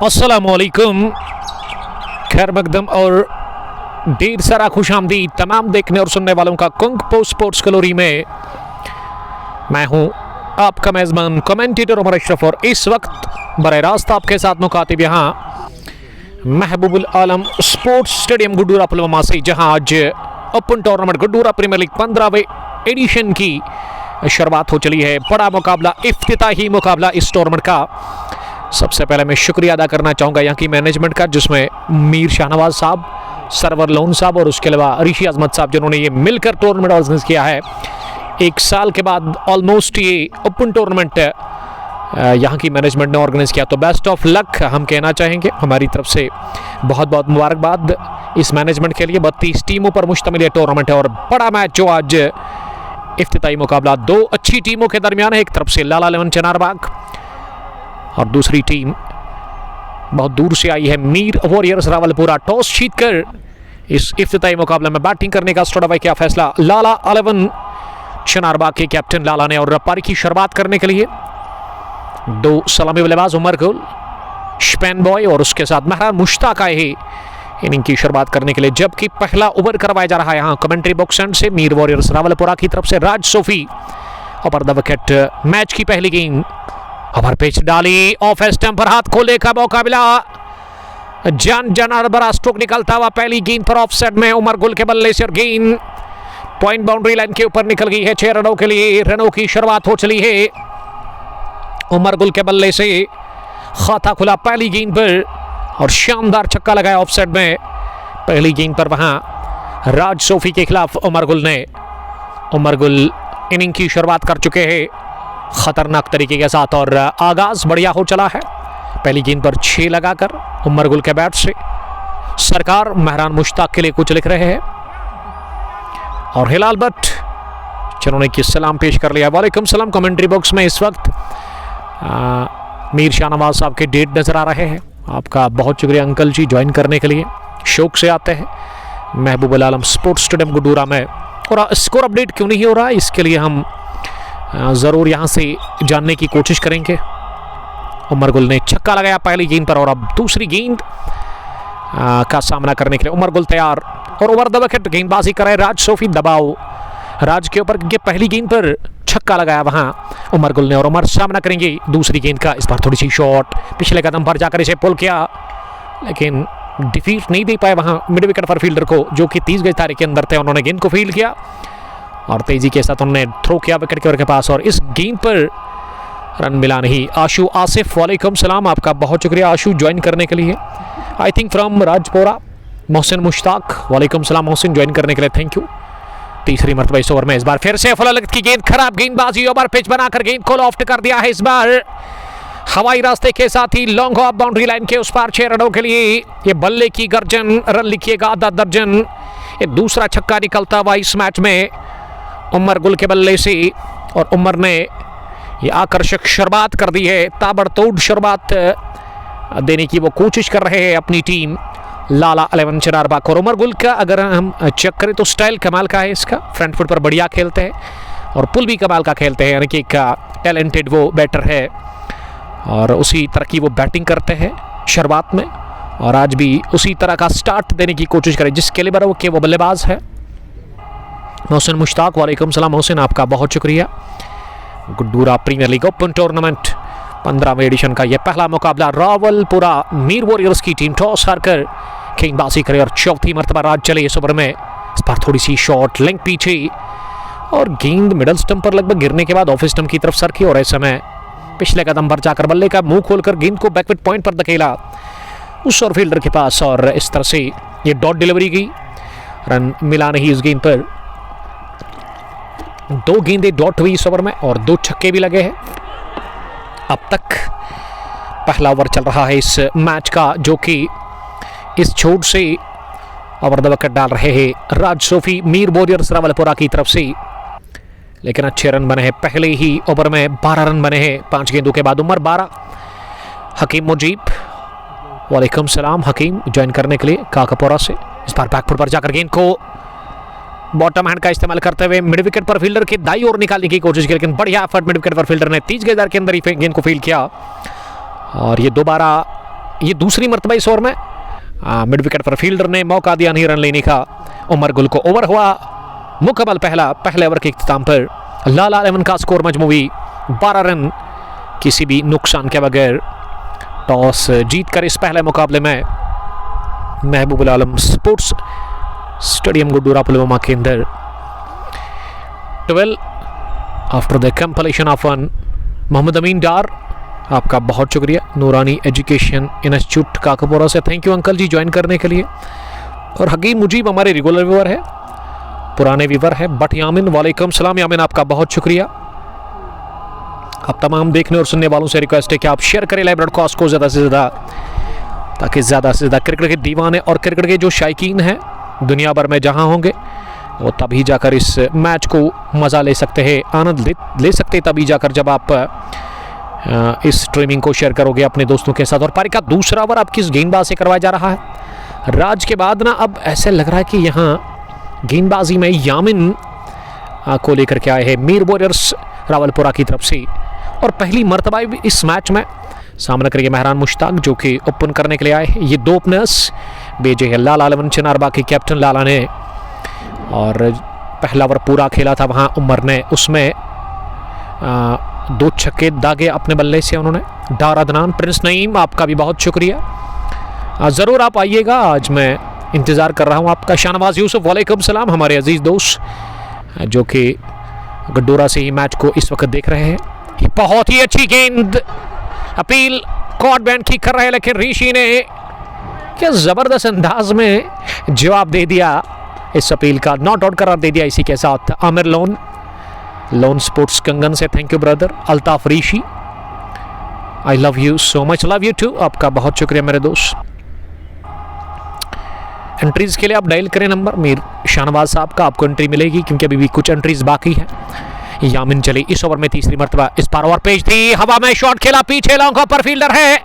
अस्सलामुअलैकुम, खैर मकदम और ढेर सारा खुशामदीद तमाम देखने और सुनने वालों का कुंग पोस्ट स्पोर्ट्स कलोरी में मैं हूं आपका मेज़बान कमेंटेटर उमर अशरफ और इस वक्त बराह रास्त आपके साथ मुखातिब यहाँ महबूबुल आलम स्पोर्ट्स स्टेडियम गुड्डूरा पुलवामा से, जहां आज open tournament Guddura premier league 15वें एडिशन की शुरुआत हो चली है। बड़ा मुकाबला, इफ्तिताही मुकाबला इस टूर्नामेंट का। सबसे पहले मैं शुक्रिया अदा करना चाहूँगा यहाँ की मैनेजमेंट का, जिसमें मीर शाहनवाज साहब, सरवर लोन साहब और उसके अलावा ऋषि अजमत साहब, जिन्होंने ये मिलकर टूर्नामेंट ऑर्गेनाइज किया है। एक साल के बाद ऑलमोस्ट ये ओपन टूर्नामेंट यहाँ की मैनेजमेंट ने ऑर्गेनाइज किया, तो बेस्ट ऑफ लक हम कहना चाहेंगे। हमारी तरफ से बहुत बहुत मुबारकबाद इस मैनेजमेंट के लिए। 32 टीमों पर मुश्तमिल ये टूर्नामेंट है और बड़ा मैच जो आज इफ्तिताई मुकाबला दो अच्छी टीमों के दरमियान है। एक तरफ से लाला 11 चनारबाग और दूसरी टीम बहुत दूर से आई है मीर वॉरियर्स रावलपुरा। टॉस जीतकर इस इफ्तिताई मुकाबले में बैटिंग करने का स्टार्ट किया फैसला लाला 11 चनारबाग के कैप्टन लाला ने। और पारी की शुरुआत करने के लिए दो सलामी बल्लेबाज उमर गुल, स्पेन बॉय और उसके साथ महरान मुश्ताक आए हैं इनिंग की शुरुआत करने के लिए। जबकि पहला ओवर करवाया जा रहा है यहाँ कमेंट्री बॉक्स एंड से मीर वॉरियर्स रावलपुरा की तरफ से Raj Sofi over the wicket. Match की पहली गेंद ओवर पिच डाली, ऑफ स्टंप पर हाथ खोले का मौका मिला, जान बड़ा स्ट्रोक निकलता हुआ पहली गेंद पर ऑफ साइड में उमर गुल के बल्ले से, और गेंद पॉइंट बाउंड्री लाइन के ऊपर निकल गई है 6 रनों के लिए। रनों की शुरुआत हो चली है उमर गुल के बल्ले से, खाता खुला पहली गेंद पर और शानदार छक्का लगाया ऑफ साइड में पहली गेंद पर। वहां राज सोफी के खिलाफ उमर गुल इनिंग की शुरुआत कर चुके हैं खतरनाक तरीके के साथ और आगाज बढ़िया हो चला है। पहली गेंद पर 6 लगाकर उमर गुल के बैट से सरकार महरान मुश्ताक के लिए कुछ लिख रहे हैं और हिलाल भट्ट जिन्होंने कि सलाम पेश कर लिया। वालेकुम सलाम। कमेंट्री बॉक्स में इस वक्त मीर शाहनवाज साहब के डेट नजर आ रहे हैं। आपका बहुत शुक्रिया अंकल जी ज्वाइन करने के लिए। शौक से आते हैं महबूबुल आलम स्पोर्ट्स स्टेडियम गुड्डूरा में। और स्कोर अपडेट क्यों नहीं हो रहा है, इसके लिए हम ज़रूर यहाँ से जानने की कोशिश करेंगे। उमर गुल ने छक्का लगाया पहली गेंद पर और अब दूसरी गेंद का सामना करने के लिए उमर गुल तैयार और ओवर द विकेट गेंदबाजी करे राज सोफी। दबाव राज के ऊपर क्योंकि पहली गेंद पर छक्का लगाया वहां उमर गुल ने और उमर सामना करेंगे दूसरी गेंद का। इस बार थोड़ी सी शॉट पिछले कदम पर जाकर इसे पुल किया, लेकिन डिफीट नहीं दे पाए वहां मिड विकेट पर फील्डर को, जो कि 30 गज धारे के अंदर थे। उन्होंने गेंद को फील्ड किया और तेजी के साथ उन्होंने थ्रो किया विकेट कीपर के पास और इस गेंद पर रन मिला नहीं। आशु आसिफ, वालेकुम सलाम। आपका बहुत शुक्रिया आशु ज्वाइन करने के लिए। I think from Rajpora. Mohsin Mushtaq, वालेकुम सलाम मोहसिन ज्वाइन करने के लिए, थैंक यू। तीसरी मरतबा इस ओवर में इस बार फिर से फुल लेंथ की गेंद, खराब गेंदबाजी, ओवर पिच बनाकर गेंद को लॉफ्ट कर दिया है। इस बार हवाई रास्ते के साथ ही लॉन्ग ऑफ बाउंड्री लाइन के उस पार 6 रनों के लिए ये बल्ले की गर्जन, रन लिखिएगा आधा दर्जन। ये दूसरा छक्का निकलता हुआ इस मैच में उमर गुल के बल्ले से और उमर ने ये आकर्षक शुरुआत कर दी है। ताबड़तोड़ शुरुआत देने की वो कोशिश कर रहे हैं अपनी टीम लाला 11 चनारबाग। और उमर गुल का अगर हम चेक करें तो स्टाइल कमाल का है इसका, फ्रंट फुट पर बढ़िया खेलते हैं और पुल भी कमाल का खेलते हैं, यानी कि एक टैलेंटेड वो बैटर है और उसी तरह की वो बैटिंग करते हैं शुरुआत में और आज भी उसी तरह का स्टार्ट देने की कोशिश करें जिस कैलिबर के वो बल्लेबाज है। मोहसिन मुश्ताक, वालेकुम सलाम मोहसिन, आपका बहुत शुक्रिया। Guddura premier league open tournament 15वें एडिशन का यह पहला मुकाबला। रावलपुरा मीर वॉरियर्स की टीम टॉस हारकर गेंदबाजी करे और चौथी मरतबा राज चले इस ओवर में। इस बार थोड़ी सी शॉट लेंथ पीछे और गेंद मिडल स्टंप पर लगभग गिरने के बाद ऑफ स्टंप की तरफ सरकी और ऐसे में पिछले कदम पर जाकर बल्ले का मुंह खोलकर गेंद को बैकवर्ड पॉइंट पर धकेला उस और फील्डर के पास और इस तरह से ये डॉट डिलीवरी की। रन मिला नहीं इस गेंद पर। 2 गेंदें डॉट हुई इस ओवर में और 2 छक्के भी लगे हैं। अब तक पहला ओवर चल रहा है इस मैच का, जो कि इस छोट से ओवर द विकेट डाल रहे हैं राज सोफी मीर वॉरियर्स रावलपुरा की तरफ से, लेकिन अच्छे रन बने हैं। पहले ही ओवर में 12 रन बने हैं 5 गेंदों के बाद। उमर 12। हकीम मुजीब, वालेकुम सलाम हकीम ज्वाइन करने के लिए काकापोरा से। इस बार बैकफुट पर जाकर गेंद को बॉटम हैंड का इस्तेमाल करते हुए मिड विकेट पर फील्डर के दाई ओर निकालने की कोशिश की, लेकिन बढ़िया एफर्ट मिड विकेट पर फील्डर ने 30 गज के अंदर ही गेंद को फील्ड किया और ये दोबारा ये दूसरी मरतबा इस ओवर में मिड विकेट पर फील्डर ने मौका दिया नहीं रन लेने का। उमर गुल को ओवर हुआ मुकम्मल पहले ओवर के इख्तिताम पर लाला 11 का स्कोर मजमूई 12 रन किसी भी नुकसान के बगैर। टॉस जीतकर इस पहले मुकाबले में महबूबुल आलम स्पोर्ट्स स्टेडियम गुड्डूरा पुलवामा के अंदर 12 after the completion of one. Mohammad Amin Dar, आपका बहुत शुक्रिया। नूरानी एजुकेशन इंस्टीट्यूट काकपोरा से thank you uncle ji join करने के लिए। और हकीम मुजीब हमारे रेगुलर व्यूअर है, पुराने व्यूअर है। बट यामिन, वालेकुम सलाम यामिन, आपका बहुत शुक्रिया। आप तमाम देखने और सुनने वालों से रिक्वेस्ट है कि आप शेयर करें लाइव ब्रॉडकास्ट को ज़्यादा से ज़्यादा, ताकि ज़्यादा से ज़्यादा क्रिकेट के दीवाने और क्रिकेट के जो शायकीन हैं दुनिया भर में जहां होंगे वो तभी जाकर इस मैच को मज़ा ले सकते हैं, आनंद ले सकते हैं तभी जाकर जब आप इस स्ट्रीमिंग को शेयर करोगे अपने दोस्तों के साथ। और पारी का दूसरा ओवर आप किस गेंदबाज से करवाया जा रहा है? राज के बाद ना अब ऐसे लग रहा है कि यहाँ गेंदबाजी में यामिन को लेकर के आए हैं मीर वॉरियर्स रावलपुरा की तरफ से। और पहली मरतबा भी इस मैच में सामना करेंगे महरान मुश्ताक जो कि ओपन करने के लिए आए हैं। ये दो ओपनर्स भेजे हैं लाला 11 चिनारबा के कैप्टन लाला ने। और पहला ओवर पूरा खेला था वहाँ उमर ने, उसमें 2 छक्के दागे अपने बल्ले से उन्होंने। डार अदनान, प्रिंस नईम, आपका भी बहुत शुक्रिया। ज़रूर आप आइएगा, आज मैं इंतज़ार कर रहा हूँ आपका। शाहनवाज यूसुफ, वालेकुम सलाम, हमारे अजीज़ दोस्त जो कि गड्डोरा से ही मैच को इस वक्त देख रहे हैं। बहुत ही अच्छी गेंद, अपील कॉर्ड बैंड की कर रहे हैं, लेकिन ऋषि ने क्या ज़बरदस्त अंदाज में जवाब दे दिया इस अपील का, नॉट आउट करार दे दिया। इसी के साथ आमिर लोन स्पोर्ट्स कंगन से thank you brother. Altaf Rishi, I love you so much, love you too, आपका बहुत शुक्रिया मेरे दोस्त। एंट्रीज के लिए आप डायल करें नंबर, मीर शाहनवाज साहब का आपको एंट्री मिलेगी क्योंकि अभी भी कुछ एंट्रीज बाकी है। यामिन चली इस ओवर में तीसरी मरतबा, इस बार ओवर पेज थी, हवा में शॉट खेला, पीछे लॉन्ग पर फील्डर है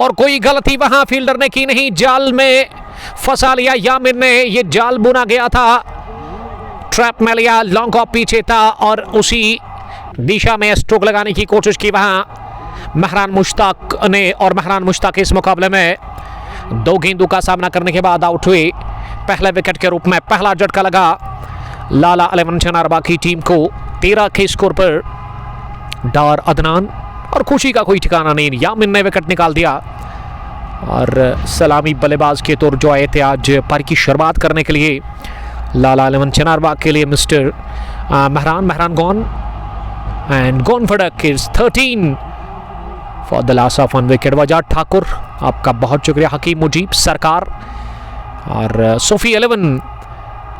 और कोई गलती वहां फील्डर ने की नहीं, जाल में फंसा लिया यामिन ने। ये जाल बुना गया था, ट्रैप में लिया, लॉन्ग ऑफ पीछे था और उसी दिशा में स्ट्रोक लगाने की कोशिश की वहां महरान मुश्ताक ने। और महरान मुश्ताक इस मुकाबले में 2 गेंदों का सामना करने के बाद आउट हुए पहले विकेट के रूप में। पहला झटका लगा लाला 11 चिनारबा की टीम को 13 के स्कोर पर। डार अदनान, और खुशी का कोई ठिकाना नहीं, यामिन ने विकेट निकाल दिया। और सलामी बल्लेबाज के तौर जो आए थे आज पारी की शुरुआत करने के लिए लाला 11 चिनारबा के लिए mister Mehran gone and gone for the kids 13 for the loss of 1 wicket. Wajad Thakur, आपका बहुत शुक्रिया। हकीम मुजीब सरकार और Sofi 11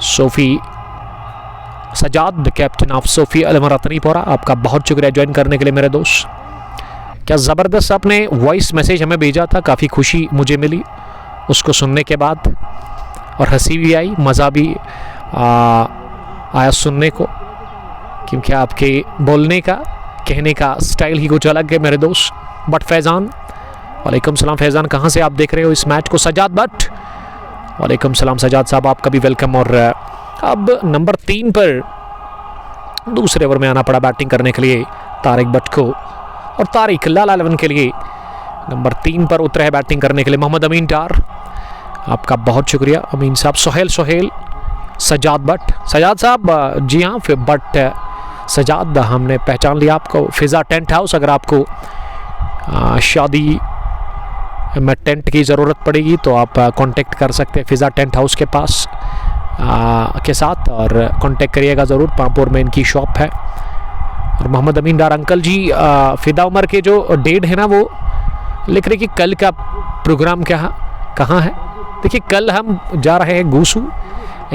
Sofi Sajad the captain of Sofi 11 Ratnipora, आपका बहुत शुक्रिया ज्वाइन करने के लिए मेरे दोस्त। क्या ज़बरदस्त आपने वॉइस मैसेज हमें भेजा था, काफ़ी खुशी मुझे मिली उसको सुनने के बाद और हंसी भी आई, मज़ा भी आया सुनने को, क्योंकि आपके बोलने का कहने का स्टाइल ही कुछ अलग है मेरे दोस्त। बट फैज़ान, वालेकुम सलाम फैज़ान, कहाँ से आप देख रहे हो इस मैच को? सजाद भट्ट, वालेकुम सलाम सजाद साहब, आपका भी वेलकम। और अब नंबर 3 पर दूसरे ओवर में आना पड़ा बैटिंग करने के लिए तारिक भट्ट को। और तारिक लाला 11 के लिए नंबर 3 पर उतरे हैं बैटिंग करने के लिए। मोहम्मद अमीन डार, आपका बहुत शुक्रिया अमीन साहब। सोहेल सजाद भट्ट, सजाद साहब जी हाँ, फिर बट सजाद हमने पहचान लिया आपको। फिज़ा टेंट हाउस, अगर आपको शादी में टेंट की ज़रूरत पड़ेगी तो आप कांटेक्ट कर सकते हैं फिज़ा टेंट हाउस के पास के साथ, और कांटेक्ट करिएगा ज़रूर। पामपुर में इनकी शॉप है। और मोहम्मद अमीन डार अंकल जी, फ़िदा उमर के जो डेट है ना वो लिख रहे कि कल का प्रोग्राम कहाँ है। देखिए कल हम जा रहे हैं गूसू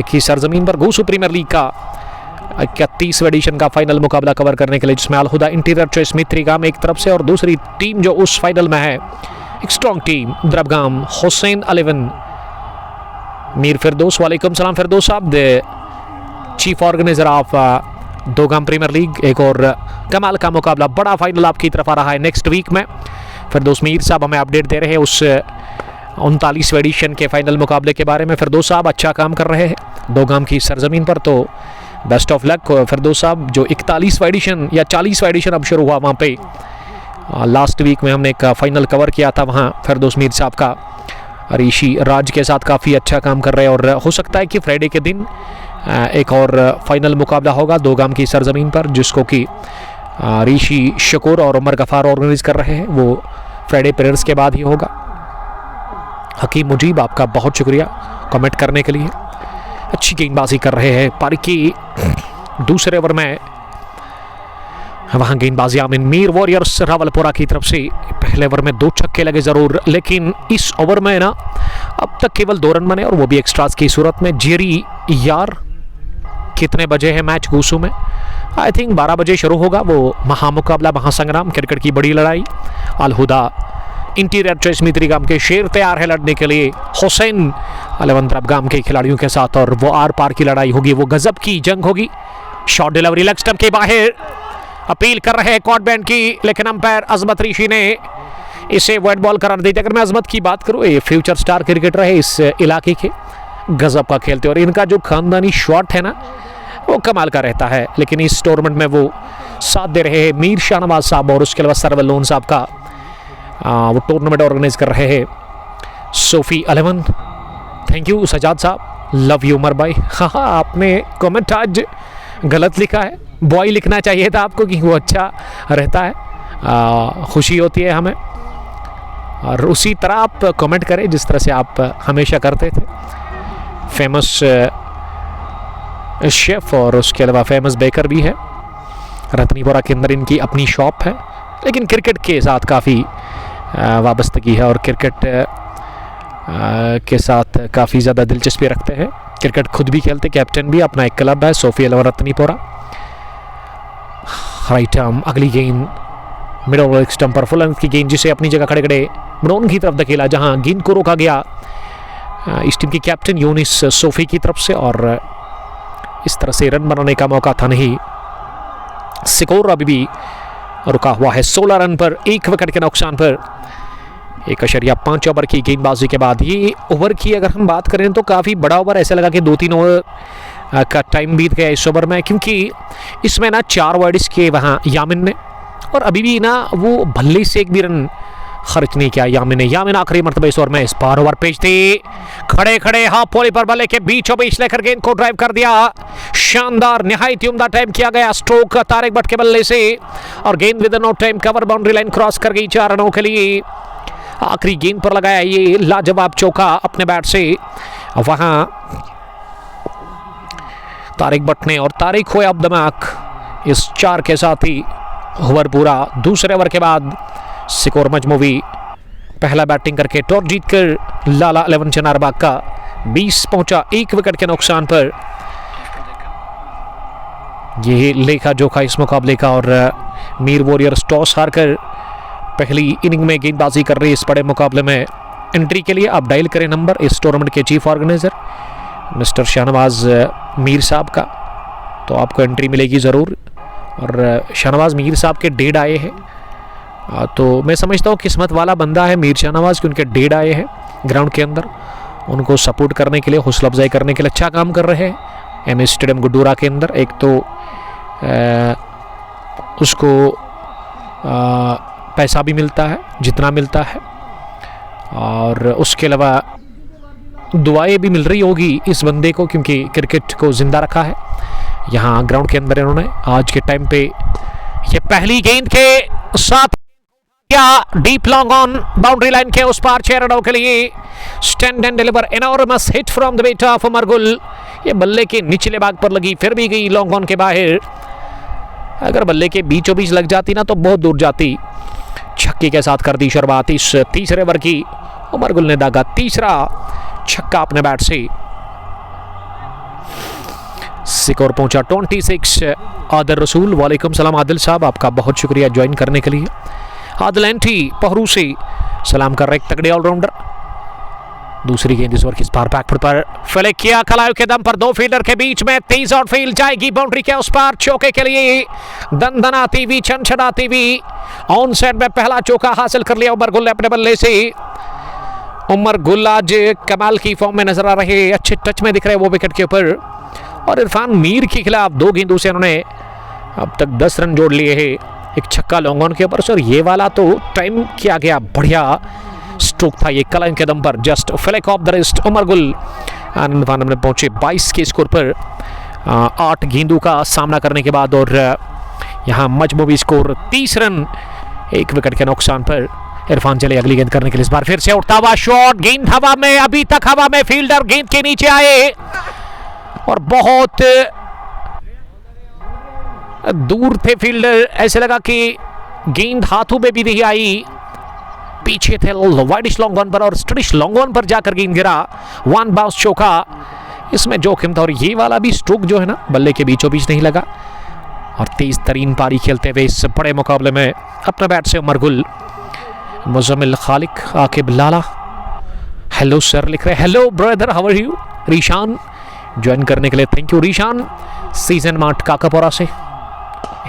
की सरजमीन पर, गूसू प्रीमियर लीग का 31वां एडिशन का फाइनल मुकाबला कवर करने के लिए, जिसमें अलहुदा इंटीरियर चॉइस मित्रीगाम एक तरफ से और दूसरी टीम जो उस फाइनल में है एक स्ट्रॉन्ग टीम द्रबगाम हुसैन 11 मीर फिरदौस, वालेकुम सलाम फिरदौस साहब, the chief organizer of Dogam premier league. एक और कमाल का मुकाबला, बड़ा फाइनल आपकी तरफ आ रहा है नेक्स्ट वीक में। फिरदौस मीर साहब हमें अपडेट दे रहे हैं उस 39वें एडिशन के फाइनल मुकाबले के बारे में। फिरदौस साहब अच्छा काम कर रहे हैं दोगाम की सरजमीन पर, तो बेस्ट ऑफ लक फिरदौस साहब। जो 41वां एडिशन या 40वां एडिशन अब शुरू हुआ वहाँ पे लास्ट वीक में हमने एक फाइनल कवर किया था, वहाँ फिरदौस मीर साहब का ऋषि राज के साथ काफ़ी अच्छा काम कर रहे हैं। और हो सकता है कि फ्राइडे के दिन एक और फाइनल मुकाबला होगा दोगाम की सरजमीन पर, जिसको कि ऋषि शकूर और उमर गफ़ार ऑर्गेनाइज कर रहे हैं। वो फ्राइडे प्रेयर्स के बाद ही होगा। हकीम मुजीब, आपका बहुत शुक्रिया कमेंट करने के लिए। अच्छी गेंदबाजी कर रहे हैं पारी की दूसरे ओवर में। वहाँ गेंदबाजी आमिन मीर वॉरियर्स रावलपुरा की तरफ से। पहले ओवर में 2 छक्के लगे ज़रूर, लेकिन इस ओवर में ना अब तक केवल 2 रन बने, और वो भी एक्स्ट्रास की सूरत में। जेरी यार, कितने बजे है मैच गूसू में? आई थिंक 12 बजे शुरू होगा वो महामुकाबला, महासंग्राम, क्रिकेट की बड़ी लड़ाई। अलहुदा इंटीरियर चॉइस मित्रीगाम के शेर तैयार है लड़ने के लिए हुसैन अलवंतराब गांव के खिलाड़ियों के साथ, और वो आर पार की लड़ाई होगी, वो गजब की जंग होगी। शॉट डिलीवरी लेग स्टंप के बाहर, अपील कर रहे हैं कॉट बैंड की, लेकिन अंपायर अजमत ऋषि ने इसे वाइड बॉल करार दी। अगर मैं अजमत की बात करूँ, ये फ्यूचर स्टार क्रिकेटर है इस इलाके के, गजब का खेलते, और इनका जो खानदानी शॉट है ना वो कमाल का रहता है। लेकिन इस टूर्नामेंट में वो साथ दे रहे हैं मीर शाहनवाज साहब, और उसके अलावा सरवल लोन साहब का वो टूर्नामेंट ऑर्गेनाइज कर रहे हैं सोफी 11। थैंक यू सजाद साहब, लव यू उमर भाई। हाँ, आपने कमेंट आज गलत लिखा है, बॉय लिखना चाहिए था आपको, कि वो अच्छा रहता है, खुशी होती है हमें। और उसी तरह आप कमेंट करें जिस तरह से आप हमेशा करते थे। फेमस शेफ़ और उसके अलावा फेमस बेकर भी है। रत्नीपुरा के अंदर इनकी अपनी शॉप है, लेकिन क्रिकेट के साथ काफ़ी वाबस्तगी है, और क्रिकेट के साथ काफ़ी ज़्यादा दिलचस्पी रखते हैं। क्रिकेट खुद भी खेलते, कैप्टन भी, अपना एक क्लब है सोफी 11 रत्नीपुरा। राइट आर्म, अगली गेंद मिडल लेग स्टंप पर, फुल लेंथ की गेंद, जिसे अपनी जगह खड़े खड़े मडोन की तरफ धकेला, जहां गेंद को रोका गया इस टीम के कैप्टन यूनिस सोफी की तरफ से, और इस तरह से रन बनाने का मौका था नहीं। स्कोर अभी भी रुका हुआ है 16 रन पर, 1 विकेट के नुकसान पर। 1.5 ओवर की गेंदबाजी के बाद ये ओवर की अगर हम बात करें तो काफ़ी बड़ा ओवर, ऐसा लगा कि 2-3 ओवर का टाइम बीत गया इस ओवर में, क्योंकि इसमें ना 4 वाइड्स किए वहाँ यामिन ने, और अभी भी ना वो भल्ले से एक भी रन खर्च नहीं किया यामिन ने। यामिन आखिरी मरतबा इस ओवर में इस बार ओवर पेश थी, खड़े खड़े हाफ पॉली पर बल्ले के बीचों बीच लेकर गेंद को ड्राइव कर दिया। शानदार, निहायत उम्दा टाइम किया गया स्ट्रोक तारिक भट्ट के बल्ले से, और गेंद with no time cover boundary line cross कर गई 4 रनों के लिए। आखिरी गेंद पर लगाया ये लाजवाब चौका अपने बैट से वहां तारिक भट्ट ने, और तारिक हुए अब दिमाग इस 4 के साथ ही ओवर पूरा। दूसरे ओवर के बाद स्कोर मजमूवी, पहला बैटिंग करके टॉस जीतकर लाला 11 चनारबाग का 20 पहुंचा 1 विकेट के नुकसान पर। ये लेखा जोखा इस मुकाबले का, और मीर वॉरियर्स टॉस हारकर पहली इनिंग में गेंदबाजी कर रही इस बड़े मुकाबले में। एंट्री के लिए आप डायल करें नंबर इस टूर्नामेंट के chief organiser mister Shahnawaz Mir साहब का, तो आपको एंट्री मिलेगी ज़रूर। और शाहनवाज मीर साहब के डेढ़ आए हैं, तो मैं समझता हूँ किस्मत वाला बंदा है मीर शाहनवाज, कि उनके डेढ़ आए हैं ग्राउंड के अंदर, उनको सपोर्ट करने के लिए, हौसला अफजाई करने के लिए अच्छा काम कर रहे हैं एमए स्टेडियम गुड्डूरा के अंदर। एक तो उसको पैसा भी मिलता है जितना मिलता है, और उसके अलावा दुआएं भी मिल रही होगी इस बंदे को, क्योंकि क्रिकेट को जिंदा रखा है यहाँ ग्राउंड के अंदर इन्होंने। आज के टाइम पे ये पहली गेंद के साथ deep long on boundary line के उस पार 6 रनों के लिए। Stand and deliver enormous hit from the bat of Umar Gul. ये बल्ले के निचले भाग पर लगी, फिर भी गई लॉन्ग ऑन के बाहर। अगर बल्ले के बीचों बीच लग जाती ना तो बहुत दूर जाती। छक्के के साथ कर दी शुरुआत इस तीसरे ओवर की। उमर गुल ने दागा तीसरा छक्का अपने बैट से। स्कोर पहुंचा 26। आदिल रसूल, वालेकुम सलाम आदिल साहब, आपका बहुत शुक्रिया ज्वाइन करने के लिए। आदिल एंटी पहरू से सलाम कर रहे एक तगड़े ऑलराउंडर। दूसरी गेंद इस ओवर की पार बैकफुट पर फ्लिक किया खलायु के दम पर, 2 फील्डर के बीच में 23 आउटफील्ड जाएगी बाउंड्री के उस पार चौके के लिए। दंदनाती हुई, छनछनाती हुई ऑन साइड में पहला चौका हासिल कर लिया उमर गुल ने अपने बल्ले से। उमर गुल आज कमाल की फॉर्म में नजर आ रहे, अच्छे टच में दिख रहे वो विकेट के ऊपर। और इरफान मीर के खिलाफ 2 गेंदों से उन्होंने अब तक 10 रन जोड़ लिए हैं। एक छक्का लॉन्ग ऑन के ऊपर से, और ये वाला तो टाइम किया गया, बढ़िया स्ट्रोक था ये कलंक के दम पर। Just flick of the wrist, Umar Gul आनंद फानम में पहुंचे 22 के स्कोर पर 8 गेंदों का सामना करने के बाद, और यहाँ मजमूवी स्कोर 30 रन 1 विकेट के नुकसान पर। इरफान चले अगली गेंद करने के लिए, इस बार फिर से उठता हुआ शॉट, गेंद हवा में, अभी तक हवा में, फील्डर गेंद के नीचे आए और बहुत दूर थे फील्डर, ऐसे लगा कि गेंद हाथों में भी नहीं आई, पीछे थे वाइडिश लॉन्ग ऑन पर और स्ट्रिश लॉन्ग ऑन पर जाकर गेंद गिरा, वन बाउंस चौका, इसमें जोखिम था। और ये वाला भी स्ट्रोक जो है ना बल्ले के बीचों बीच नहीं लगा, और तेज तरीन पारी खेलते हुए इस बड़े मुकाबले में अपने बैट से उमर गुल। मुजम्मिल खालिक, आकिब लाला, हेलो सर लिख रहे, hello brother how are you. Reshan join करने के लिए thank you Reshan. Season mart Kakapora से,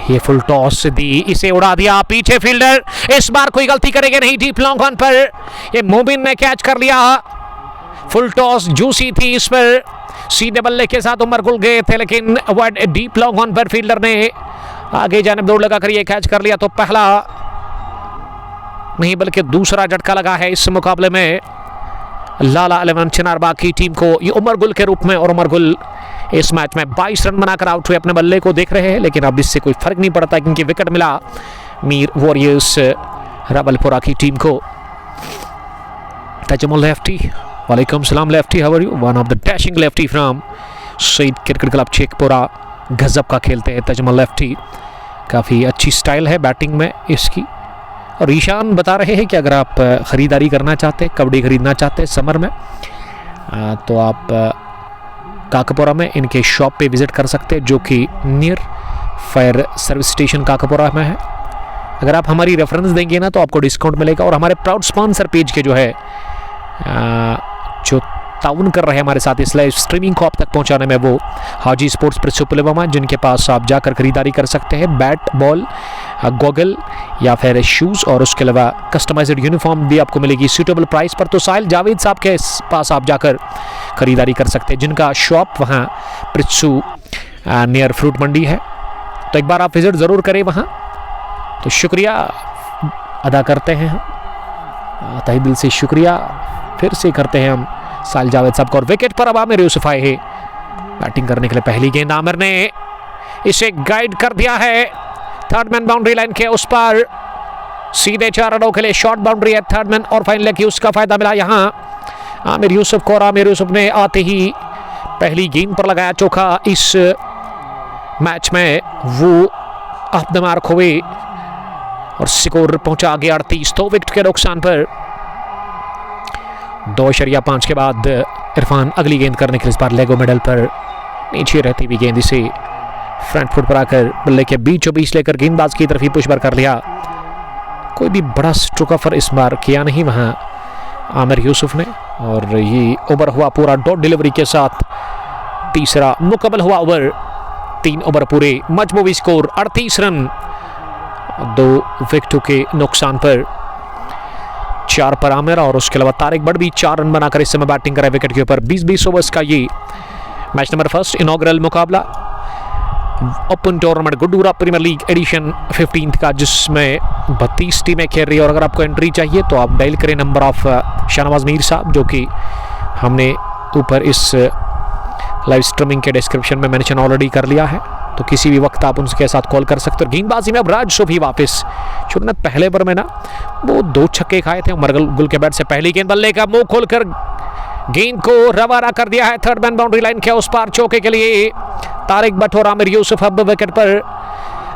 ये फुल टॉस दी, इसे उड़ा दिया, पीछे फील्डर, इस बार कोई गलती करेंगे नहीं, डीप लॉन्ग ऑन पर ये मोबिन ने कैच कर लिया। फुल टॉस जूसी थी, इस पर सीधे बल्ले के साथ उमर गुल गए थे, लेकिन डीप लॉन्ग ऑन पर फील्डर ने आगे जानिब दौड़ लगाकर ये कैच कर लिया। तो पहला नहीं बल्कि दूसरा झटका लगा है इस मुकाबले में लाला 11 चिनारबाग की टीम को, ये उमर गुल के रूप में। और उमर गुल इस मैच में 22 रन बनाकर आउट हुए, अपने बल्ले को देख रहे हैं, लेकिन अब इससे कोई फर्क नहीं पड़ता क्योंकि विकेट मिला मीर वॉरियर्स रबलपुरा की टीम को। तजमुल लेफ्टी, वालेकुम सलाम lefty, how are you. One of the dashing lefty from Saeed cricket club Shekhpura, गजब का खेलते हैं तजमुल लेफ्टी, काफ़ी अच्छी स्टाइल है बैटिंग में इसकी। और ईशान बता रहे हैं कि अगर आप ख़रीदारी करना चाहते हैं, कबड्डी ख़रीदना चाहते हैं समर में, तो आप काकापुरा में इनके शॉप पे विज़िट कर सकते हैं, जो कि near fire service station Kakapura में है। अगर आप हमारी रेफरेंस देंगे ना तो आपको डिस्काउंट मिलेगा। और हमारे प्राउड स्पॉन्सर पेज के जो है जो ताउन कर रहे हैं हमारे साथ इस लाइव स्ट्रीमिंग को आप तक पहुंचाने में, वो हाजी स्पोर्ट्स प्रिंसिपलवा, जिनके पास आप जाकर खरीदारी कर सकते हैं, बैट बॉल गॉगल या फिर शूज़, और उसके अलावा कस्टमाइज्ड यूनिफॉर्म भी आपको मिलेगी सूटेबल प्राइस पर। तो साहिल जावेद साहब के पास आप जाकर खरीदारी कर सकते हैं, जिनका शॉप वहाँ प्रित्सू नियर फ्रूट मंडी है। तो एक बार आप विज़िट ज़रूर करें वहाँ। तो शुक्रिया अदा करते हैं हम, तहे दिल से शुक्रिया फिर से करते हैं हम साहिल जावेद साहब को। और विकेट पर अब आमिर यूसुफ आए हैं बैटिंग करने के लिए। पहली गेंद आमिर ने इसे गाइड कर दिया है थर्ड मैन बाउंड्री लाइन के उस पर, सीधे 4 रनों के लिए शॉर्ट बाउंड्री है थर्ड मैन, और फाइनल की उसका फायदा मिला यहाँ आमिर यूसुफ को। और आमिर यूसुफ ने आते ही पहली गेंद पर लगाया चौका इस मैच में, वो ऑफ द मार्क हुए और स्कोर पहुंचा आगे 38, 2 विकेट के नुकसान पर। 2.5 के बाद इरफान अगली गेंद करने के लिए, इस बार लेगो मेडल पर नीचे रहती हुई गेंद इसे फ्रंट फुट पर आकर बल्ले के बीचों बीच लेकर गेंदबाज की तरफ ही पुश बार कर लिया। कोई भी बड़ा स्ट्रोक ऑफर इस बार किया नहीं वहां आमिर यूसुफ ने, और ये ओवर हुआ पूरा डॉट डिलीवरी के साथ। तीसरा मुकम्मल हुआ ओवर, 3 ओवर पूरे, मजमूवी स्कोर 38 रन 2 विकेटों के नुकसान पर। 4 पर आमिर और उसके अलावा तारिक बट भी 4 रन बनाकर इस समय बैटिंग करा विकेट के ऊपर। 20-20 ओवर्स का ये मैच नंबर 1 इनॉग्रल मुकाबला open tournament Guddura premier league edition 15 का, जिसमें 32 टीमें खेल रही है। और अगर आपको एंट्री चाहिए तो आप डायल करें नंबर ऑफ शाहनवाज मीर साहब, जो कि हमने ऊपर इस लाइव स्ट्रीमिंग के डिस्क्रिप्शन में मेंशन ऑलरेडी कर लिया है। तो किसी भी वक्त आप उनके साथ कॉल कर सकते हो। गेंदबाजी में अब राज सोफी वापस, शुरू में पहले पर में ना वो 2 छक्के खाए थे उमर गुल के बैट से। पहली गेंद बल्ले का मुंह खोलकर गेंद को रवाना कर दिया है थर्ड मैन बाउंड्री लाइन के उस पार चौके के लिए। तारिक बट और आमिर यूसुफ अब विकेट पर।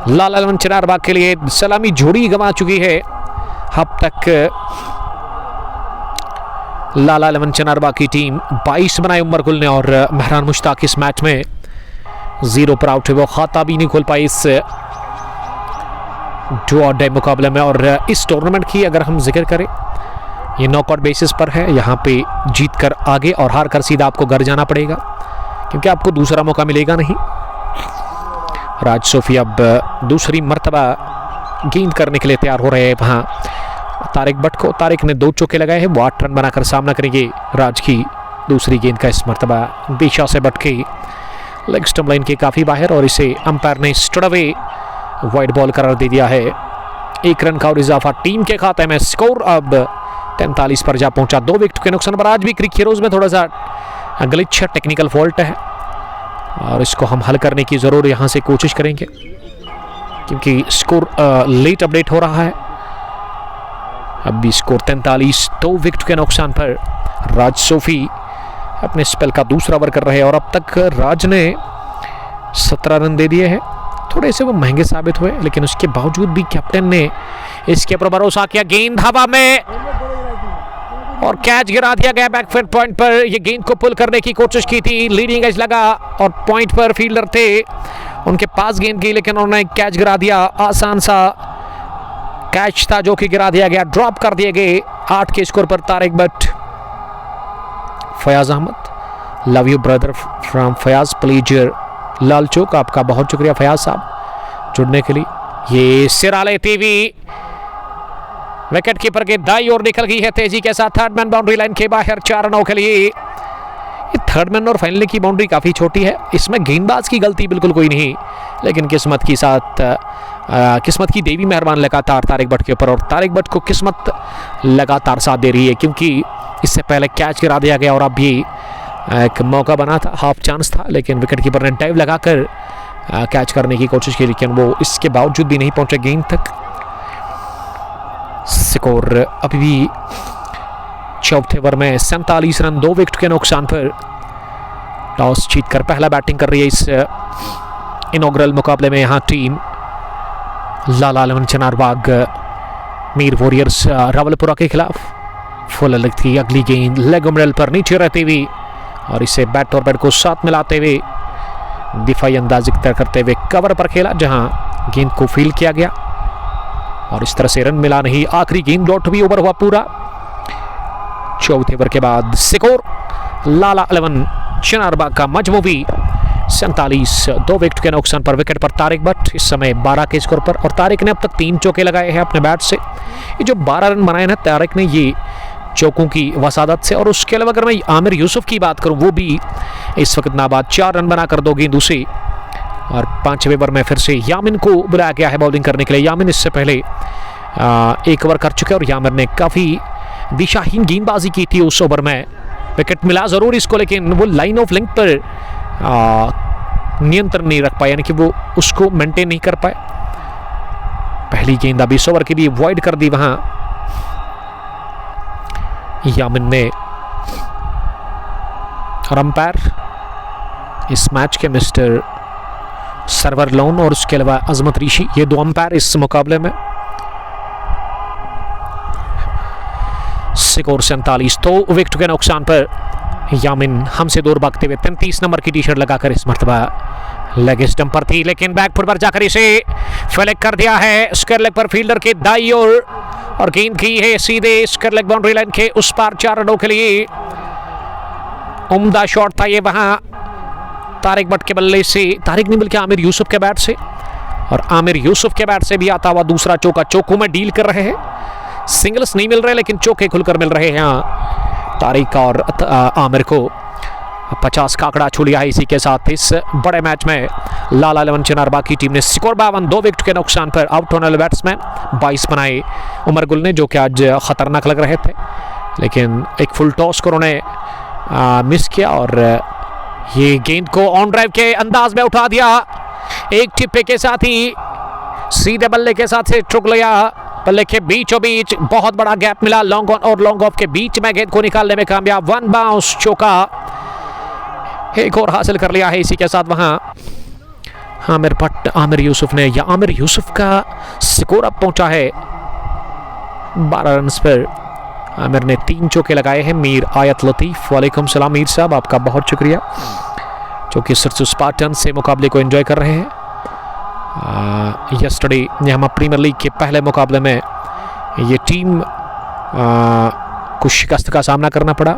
लाला 11 चिनारबाग के लिए सलामी जोड़ी गंवा चुकी है अब तक लाला 11 चिनारबाग की टीम। 22 बनाए उमर गुल ने, और मेहरान मुश्ताक इस मैच में 0 पर आउट है, वो खाता भी नहीं खोल पाई इस डू और डे मुकाबले में। और इस टूर्नामेंट की अगर हम जिक्र करें, ये नॉकआउट बेसिस पर है, यहाँ पे जीत कर आगे और हार कर सीधा आपको घर जाना पड़ेगा, क्योंकि आपको दूसरा मौका मिलेगा नहीं। राज सोफी अब दूसरी मर्तबा गेंद करने के लिए तैयार हो रहे हैं वहाँ तारिक बट को। तारिक ने 2 चौके लगाए हैं, वो 8 रन बनाकर सामना करेंगे राज की दूसरी गेंद का। इस मर्तबा दिशा से बट के लेग स्टंप लाइन के काफ़ी बाहर, और इसे अंपायर ने स्ट्रेट अवे वाइड बॉल करार दे दिया है। 1 रन का और इजाफा टीम के खाते में। स्कोर अब 43 पर जा पहुंचा, 2 विकेट के नुकसान पर। आज भी क्रिक हीरोज में थोड़ा सा ग्लिच टेक्निकल फॉल्ट है और इसको हम हल करने की ज़रूर यहाँ से कोशिश करेंगे, क्योंकि स्कोर लेट अपडेट हो रहा है। अब भी स्कोर 43, 2 विकेट के नुकसान पर। राज सोफी अपने स्पेल का दूसरा ओवर कर रहे हैं और अब तक राज ने 17 रन दे दिए हैं। थोड़े से वो महंगे साबित हुए, लेकिन उसके बावजूद भी कैप्टन ने इसके ऊपर भरोसा किया। गेंद हवा में और कैच गिरा दिया गया बैकफुट पॉइंट पर। ये गेंद को पुल करने की कोशिश की थी, लीडिंग एज लगा और पॉइंट पर फील्डर थे, उनके पास गेंद गई, लेकिन उन्होंने कैच गिरा दिया। आसान सा कैच था जो कि गिरा दिया गया, ड्रॉप कर दिए गए। 8 के स्कोर पर Tariq Bhat. Fayaz Ahmad, love you brother from Fayaz pleasure Lal Chowk. आपका बहुत शुक्रिया फयाज साहब जुड़ने के लिए। ये सिरा लेती हुई विकेट कीपर के दाई ओर निकल गई है तेजी के साथ। थर्ड मैन बाउंड्री लाइन के बाहर 4 रनों के लिए। ये थर्ड मैन और फाइनल की बाउंड्री काफ़ी छोटी है, इसमें गेंदबाज की गलती बिल्कुल कोई नहीं, लेकिन किस्मत की साथ किस्मत की देवी मेहरबान लगातार तारिक भट्ट के ऊपर, और तारिक भट्ट को किस्मत लगातार साथ दे रही है, क्योंकि इससे पहले कैच गिरा दिया गया और अब भी एक मौका बना था, हाफ चांस था, लेकिन विकेट कीपर ने डाइव लगाकर कैच करने की कोशिश की, लेकिन वो इसके बावजूद भी नहीं पहुंचे गेंद तक। स्कोर अभी भी चौथे ओवर में 47 रन, 2 विकेट के नुकसान पर। टॉस जीतकर पहला बैटिंग कर रही है इस इनॉग्रल मुकाबले में यहाँ टीम। लाला लवन चनारबाग मीर वॉरियर्स रावलपुरा के खिलाफ। फुल लगती अगली गेंद लेग मिडल पर नीचे रहती हुई और इसे बैट और बैट को साथ मिलाते हुए दिफाई अंदाज करते हुए कवर पर खेला, जहां गेंद को फील्ड किया गया और इस तरह से रन मिला नहीं। आखिरी गेंद डॉट भी ओवर हुआ पूरा। चौथे ओवर के बाद स्कोर लाला 11 चनारबाग का मजमूवी 47, 2 विकेट के नुकसान पर। विकेट पर तारिक भट्ट इस समय 12 के स्कोर पर, और तारिक ने अब तक 3 चौके लगाए हैं अपने बैट से। ये जो 12 रन बनाए ना तारिक ने, ये चौकों की वसादत से। और उसके अलावा अगर मैं आमिर यूसुफ की बात करूं, वो भी इस वक्त नाबाद 4 रन बनाकर 2 गेंदों से। और 5वें ओवर में फिर से यामिन को बुलाया गया है बॉलिंग करने के लिए। यामिन इससे पहले 1 ओवर कर चुके और यामिन ने काफ़ी दिशाहीन गेंदबाजी की थी उस ओवर में। विकेट मिला ज़रूर इसको, लेकिन वो लाइन ऑफ लिंक पर नियंत्रण नहीं रख पाए, यानी कि वो उसको मेंटेन नहीं कर पाए। पहली गेंद अभी 20 ओवर की भी वॉइड कर दी वहां यामिन ने। और अंपायर इस मैच के मिस्टर सरवर लोन और उसके अलावा अजमत ऋषि, ये 2 अंपायर इस मुकाबले में। स्कोर 47, 2 विकेट के नुकसान पर। यामिन हमसे दूर भागते हुए 33 नंबर की टी-शर्ट लगाकर इस मर्तबा लेग स्टंप पर थी, लेकिन बैकफुट पर जाकर इसे फ्लैग कर दिया है स्क्वायर लेग पर फील्डर के दाईं ओर, और गेंद की है सीधे स्क्वायर लेग बाउंड्री लाइन के उस पार 4 रनों के लिए। उम्दा शॉट था ये वहां तारिक भट्ट के बल्ले से, तारिक नहीं बल्कि आमिर यूसुफ के बैट से, और आमिर यूसुफ के बैट से भी आता हुआ दूसरा चौका। चौकों में डील कर रहे हैं, सिंगल्स नहीं मिल रहे लेकिन चौके खुलकर मिल रहे हैं तारिक और आमिर को। 50 का आंकड़ा छू लिया है इसी के साथ इस बड़े मैच में। लाला 11 चनारबाग की टीम ने स्कोर 52, 2 विकेट के नुकसान पर। आउट होने वाले बैट्समैन 22 बनाए उमर गुल ने, जो कि आज खतरनाक लग रहे थे, लेकिन एक फुल टॉस को उन्होंने मिस किया और ये गेंद को ऑन ड्राइव के अंदाज में उठा दिया। एक टिप्पे के साथ ही सीधे बल्ले के साथ से ठुक लिया, बल्ले के बीचों बीच बहुत बड़ा गैप मिला। लॉन्ग ऑन और लॉन्ग ऑफ के बीच में गेंद को निकालने में कामयाब। 1 बाउंस चौका एक और हासिल कर लिया है इसी के साथ वहां आमिर भट्ट, आमिर यूसुफ ने। या आमिर यूसुफ का स्कोर अब पहुंचा है 12 रन पर। आमिर ने 3 चौके लगाए हैं। मीर आयत लतीफ, वालेकुम सलाम मीर साहब, आपका बहुत शुक्रिया, जो कि सिर्फ स्पार्टन से मुकाबले को एंजॉय कर रहे हैं। यस्टरडे यहाँ प्रीमियर लीग के पहले मुकाबले में ये टीम को शिकस्त का सामना करना पड़ा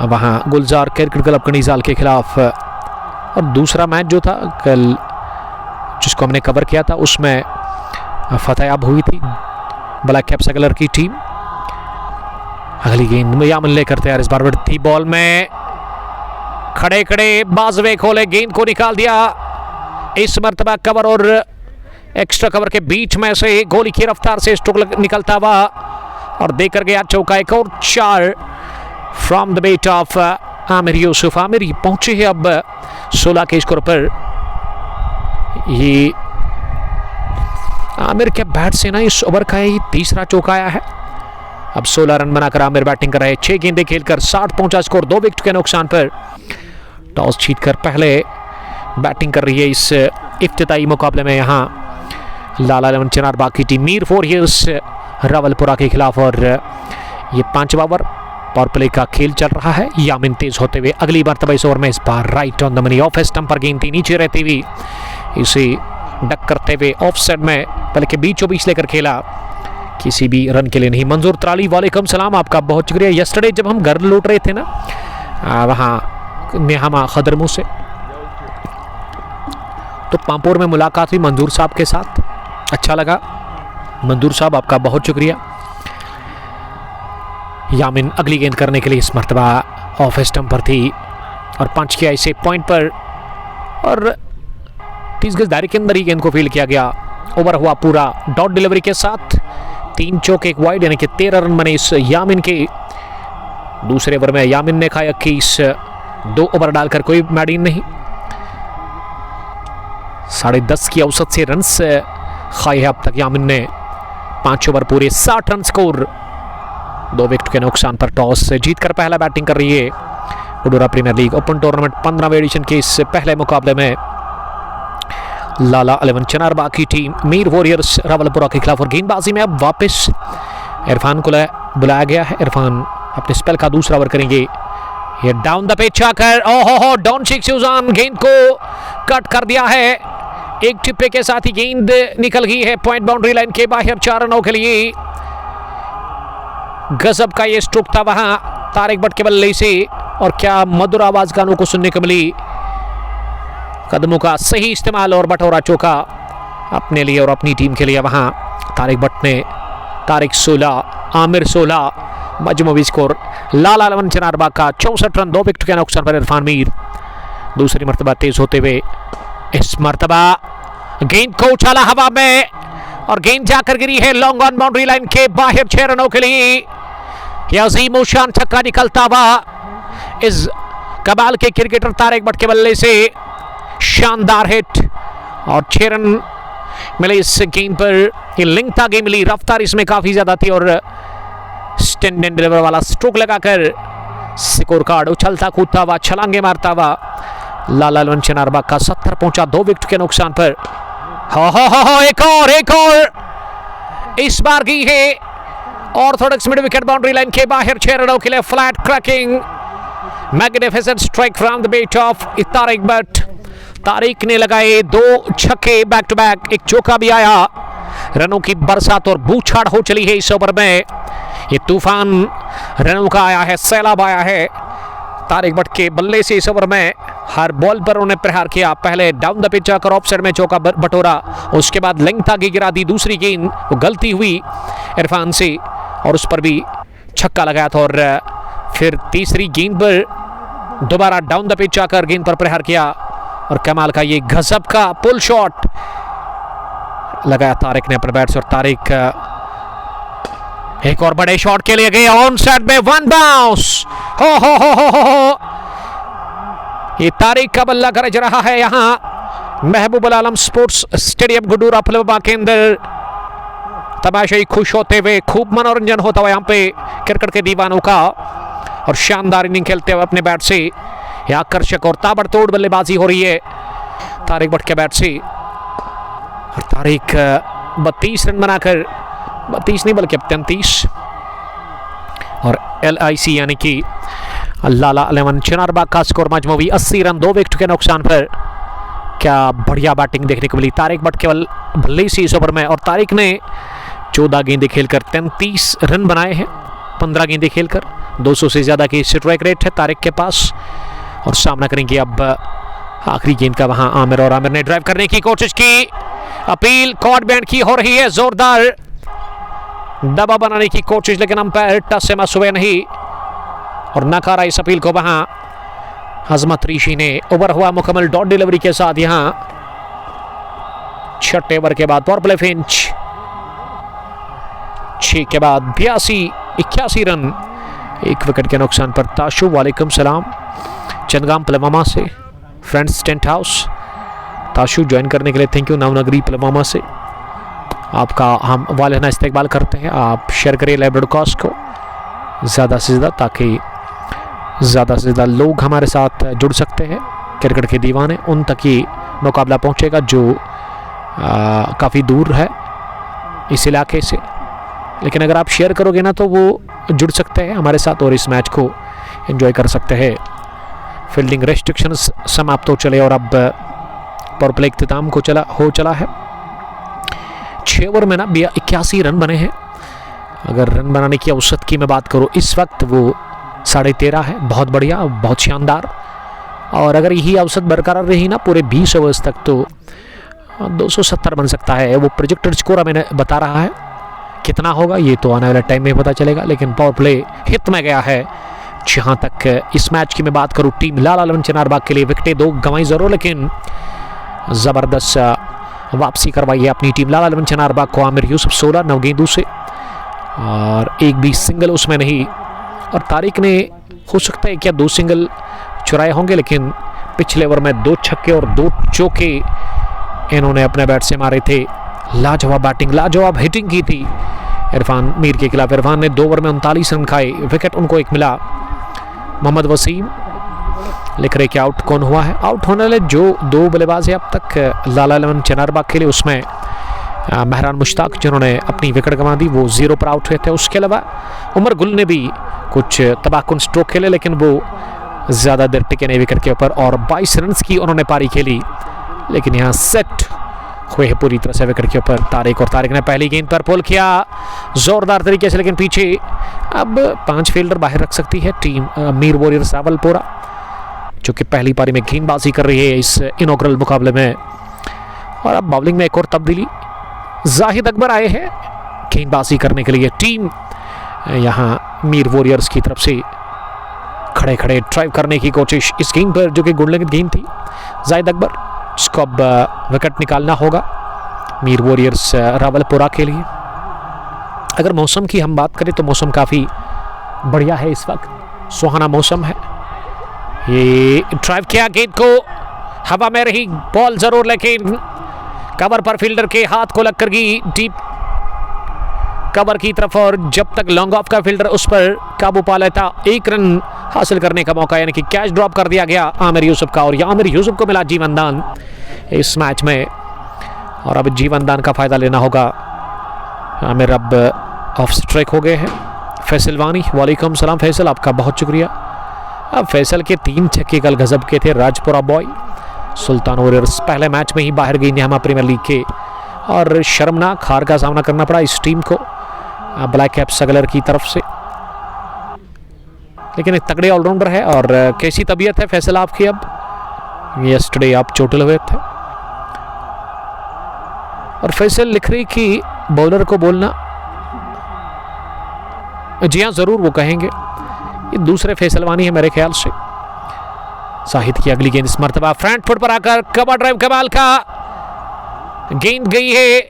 वहाँ गुलजार क्रिकेट क्लब कनीजाल के खिलाफ। और दूसरा मैच जो था कल जिसको हमने कवर किया था, उसमें फतेहाब हुई थी ब्लैक कैप्स कलर की टीम। अगली गेंद में यामिन लेकर तैयार, इस बार बढ़ती बॉल में खड़े खड़े बाजवे खोले, गेंद को निकाल दिया। इस मर्तबा कवर और एक्स्ट्रा कवर के बीच में से गोली की रफ्तार से स्ट्रोक निकलता हुआ और देकर गया चौका। एक और 4 from the bat of Aamir Yusuf. Aamir पहुंचे हैं अब 16 के स्कोर पर। ये आमिर के बैट से ना इस ओवर का ही तीसरा चौका आया है। अब 16 रन बनाकर आमिर बैटिंग कर रहे हैं। 6 गेंदें खेलकर 60 पहुंचा स्कोर, 2 विकेट के नुकसान पर। टॉस जीतकर पहले बैटिंग कर रही है इस इफ्तिताई मुकाबले में यहाँ लाला इलेवन चनारबाग की टीम। मीर वॉरियर्स रावलपुरा के खिलाफ। और ये 5वां ओवर पावर प्ले का खेल चल रहा है। यामिन तेज होते हुए अगली मर्तबा इस ओवर में, इस बार right on the money. Off stump पर गेंद थी, नीचे रहती हुई इसे डक करते हुए ऑफ साइड में बल्कि बीचों बीच लेकर खेला, किसी भी रन के लिए नहीं। मंजूर तराली, वालेकुम सलाम, आपका बहुत शुक्रिया। यस्टरडे जब हम घर लौट रहे थे ना वहाँ नेहामा खदरमू से, तो पामपोर में मुलाकात हुई मंजूर साहब के साथ, अच्छा लगा। मंजूर साहब आपका बहुत शुक्रिया। यामिन अगली गेंद करने के लिए इस मर्तबा ऑफ स्टंप पर थी और पंच किया इसे पॉइंट पर और 30 गज दायरे के अंदर ही गेंद को फील्ड किया गया। ओवर हुआ पूरा डॉट डिलीवरी के साथ, 3 चौके 1 वाइड, यानी कि 13 रन बने इस यामिन के। दूसरे ओवर में यामिन ने खाया 21, 2 ओवर डालकर कोई मैडीन नहीं। 10.5 की औसत से रन खाए है अब तक यामिन ने। 5 ओवर पूरे 60 रन स्कोर, 2 विकेट के नुकसान पर। टॉस जीतकर पहला बैटिंग कर रही है Vadodara premier league open tournament 15वें एडिशन के इस पहले मुकाबले में लाला इलेवन चनारबाग की टीम मीर वॉरियर्स रावलपुरा के खिलाफ। और गेंदबाजी में अब वापस इरफान को बुलाया गया है। इरफान अपने स्पेल का दूसरा ओवर करेंगे। ये डाउन द पिच आकर ओहो डॉन शेख सुजान गेंद को कट कर दिया है। एक टिप्पे के साथ ही गेंद निकल गई है पॉइंट बाउंड्री लाइन के बाहर 4 रनों के लिए। गजब का ये स्ट्रोक था वहां तारिक भट्ट के बल्ले से, और क्या मधुर आवाज कानों को सुनने को मिली। कदमों का सही इस्तेमाल और बटोरा चौका अपने लिए और अपनी टीम के लिए। वहां तारिक भट्ट ने, तारिक 16 आमिर 16, मजमूई स्कोर लाला इलेवन चनारबाग का 64 रन, 2 विकेट के नुकसान पर इरफान मीर दूसरी मर्तबा तेज होते हुए। इस मर्तबा गेंद को उछाला हवा में और गेंद जाकर गिरी है लॉन्ग ऑन बाउंड्री लाइन के बाहर 6 रनों के लिए। यह अजीम शान छक्का निकलता हुआ इस कमाल के क्रिकेटर तारिक भट्ट के बल्ले से। शानदार हिट और 6 रन मिले इस गेंद पर। ये लिंक था गेंद मिली, रफ्तार इसमें काफी ज्यादा थी और स्टैंड एंड डिलीवर वाला स्ट्रोक लगाकर स्कोर कार्ड उछलता कूदता हुआ, छलांगे मारता हुआ लाला इलेवन चनारबाग का 70 पहुंचा 2 विकेट के नुकसान पर। हो एक और इस बार की है orthodox mid wicket boundary line के बाहर 6 रनों के लिए। Flat cracking magnificent strike from the bat of Tariq Bhat. Tariq ने लगाए 2 छक्के बैक टू बैक, एक चौका भी आया। रनों की बरसात और बूछाड़ हो चली है इस ओवर में। ये तूफान रनों का आया है, सैलाब आया है तारिक भट्ट के बल्ले से। इस ओवर में हर बॉल पर उन्हें प्रहार किया। पहले डाउन द पिच आकर ऑफ साइड में चौका बटोरा, उसके बाद लेंथ आगे गिरा दी। दूसरी गेंद वो गलती हुई इरफान से और उस पर भी छक्का लगाया था। और फिर तीसरी गेंद पर दोबारा डाउन द पिच आकर गेंद पर प्रहार किया और कमाल का ये गजब का पुल शॉट लगाया तारिक ने अपने बैट से। और तारिक एक और बड़े शॉट के लिए गए ऑन साइड में, 1 बाउंस। हो ये तारिक का बल्ला गरज रहा है यहाँ महबूब आलम स्पोर्ट्स स्टेडियम गुडूरा फलवा के अंदर। तमाशाई खुश होते हुए, खूब मनोरंजन होता हुआ यहाँ पे क्रिकेट के दीवानों का। और शानदार इनिंग खेलते हुए अपने बैट से यह आकर्षक और ताबड़तोड़ बल्लेबाजी हो रही है तारिक भट्ट के बैट से। और तारिक 32 रन बनाकर, 32 नहीं बल्कि 33, और LIC यानी कि लाला इलेवन चनारबाग का स्कोर मजमूई 80 रन 2 विकेट के नुकसान पर। क्या बढ़िया बैटिंग देखने को मिली तारिक भट्ट केवल भले से इस ओवर में। और तारिक ने 14 गेंदें खेलकर 33 रन बनाए हैं। 15 गेंदें खेलकर 200 से ज़्यादा की स्ट्राइक रेट है तारिक के पास। और सामना करेंगे अब आखिरी गेंद का वहां आमिर, और आमिर ने ड्राइव करने की कोशिश की। अपील कॉर्ड बैंड की हो रही है, जोरदार दबाव बनाने की कोशिश, लेकिन अंपायर टच से मस हुए नहीं और नकारा इस अपील को वहां हजमत ऋषि ने। ओवर हुआ मुकम्मल डॉट डिलीवरी के साथ। यहां छठे ओवर के बाद पावर प्ले फिंच, 6 के बाद 82-81 रन, 1 विकेट के नुकसान पर। ताशु वालेकुम सलाम, चंदगाम पुलवामा से, friends tent house. Tashu join करने के लिए थैंक यू, नवनगरी पुलवामा से। आपका हम वालेना इस्तेकबाल करते हैं। आप शेयर करिए लाइव ब्रॉडकास्ट को ज़्यादा से ज़्यादा, ताकि ज़्यादा से ज़्यादा लोग हमारे साथ जुड़ सकते हैं। क्रिकेट के दीवाने उन तक ही मुकाबला पहुंचेगा जो काफ़ी दूर है इस इलाके से, लेकिन अगर आप शेयर करोगे ना तो वो जुड़ सकते हैं हमारे साथ और इस मैच को एंजॉय कर सकते हैं। फील्डिंग रेस्ट्रिक्शंस समाप्त हो चले और अब पावर प्ले इख्तिताम को चला है। 6 ओवर में ना 81 रन बने हैं। अगर रन बनाने की औसत की मैं बात करूँ इस वक्त वो 13.5 है। बहुत बढ़िया, बहुत शानदार। और अगर यही औसत बरकरार रही ना पूरे 20 ओवर्स तक तो 270 बन सकता है। वो प्रोजेक्टेड स्कोर मैंने बता रहा है, कितना होगा ये तो आने वाले टाइम में पता चलेगा। लेकिन पावर प्ले हित में गया है। जहाँ तक इस मैच की मैं बात करूँ, टीम लाला लवन चनारबाग के लिए विकेटें 2 गंवाई ज़रूर, लेकिन ज़बरदस्त वापसी करवाई है अपनी टीम लाला लवन चनारबाग को। आमिर यूसुफ 16 9 गेंदों से और एक भी सिंगल उसमें नहीं। और तारिक ने हो सकता है क्या 2 सिंगल चुराए होंगे, लेकिन पिछले ओवर में 2 छक्के और 2 चौके इन्होंने अपने बैट से मारे थे। लाजवाब बैटिंग, लाजवाब हिटिंग की थी इरफान मीर के खिलाफ। इरफान ने 2 ओवर में 39 रन खाए, विकेट उनको एक मिला। मोहम्मद वसीम लिख रहे कि आउट कौन हुआ है। आउट होने वाले जो 2 बल्लेबाज हैं अब तक लाला लवन चनारबाग के लिए, उसमें महरान मुश्ताक जिन्होंने अपनी विकेट गंवा दी वो 0 पर आउट हुए थे। उसके अलावा उमर गुल ने भी कुछ तबाहकुन स्ट्रोक खेले, लेकिन वो ज़्यादा देर टिके नहीं विकेट के ऊपर और 22 रन की उन्होंने पारी खेली, लेकिन यहाँ सेट हुए हैं पूरी तरह से विकेट के ऊपर तारिक। और तारिक ने पहली गेंद पर पुल किया जोरदार तरीके से, लेकिन पीछे अब 5 फील्डर बाहर रख सकती है टीम मीर वॉरियर्स रावलपुरा, जो कि पहली पारी में गेंदबाजी कर रही है इस इनॉग्रल मुकाबले में। और अब बॉलिंग में एक और तब्दीली, जाहिद अकबर आए हैं गेंदबाजी करने के लिए। टीम यहाँ मीर वॉरियर्स की तरफ से खड़े खड़े ड्राइव करने की कोशिश इस गेंद पर, जो कि गुडलैंड गेंद थी। जाहिद अकबर, जिसको अब विकेट निकालना होगा मीर वॉरियर्स रावलपुरा के लिए। अगर मौसम की हम बात करें तो मौसम काफ़ी बढ़िया है इस वक्त, सुहाना मौसम है। ये ड्राइव किया, गेंद को हवा में रही बॉल जरूर, लेकिन कवर पर फील्डर के हाथ को लगकर गई डीप कवर की तरफ। और जब तक लॉन्ग ऑफ का फील्डर उस पर काबू पा लेता, 1 रन हासिल करने का मौका, यानी कि कैच ड्रॉप कर दिया गया आमिर यूसुफ का। और आमिर यूसुफ को मिला जीवनदान इस मैच में, और अब जीवनदान का फायदा लेना होगा। आमिर अब ऑफ स्ट्राइक हो गए हैं। फैसल वानी, वालेकुम सलाम फैसल, आपका बहुत शुक्रिया। अब फैसल के 3 छक्के कल गजब के थे। राजपुरा बॉय सुल्तान वॉरियर्स पहले मैच में ही बाहर गई न्यामा प्रीमियर लीग के, और शर्मनाक हार का सामना करना पड़ा इस टीम को ब्लैक कैप सगलर की तरफ से। लेकिन एक तगड़े ऑलराउंडर है। और कैसी तबीयत है फैसल आपकी? अब यस्टरडे आप चोटिल हुए थे। और फैसल लिख रही कि बॉलर को बोलना, जी हाँ ज़रूर वो कहेंगे। ये दूसरे फैसलवानी है मेरे ख्याल से। साहिद की अगली गेंद इस मर्तबा फ्रंट फुट पर आकर कवर ड्राइव, कमाल का गेंद गई है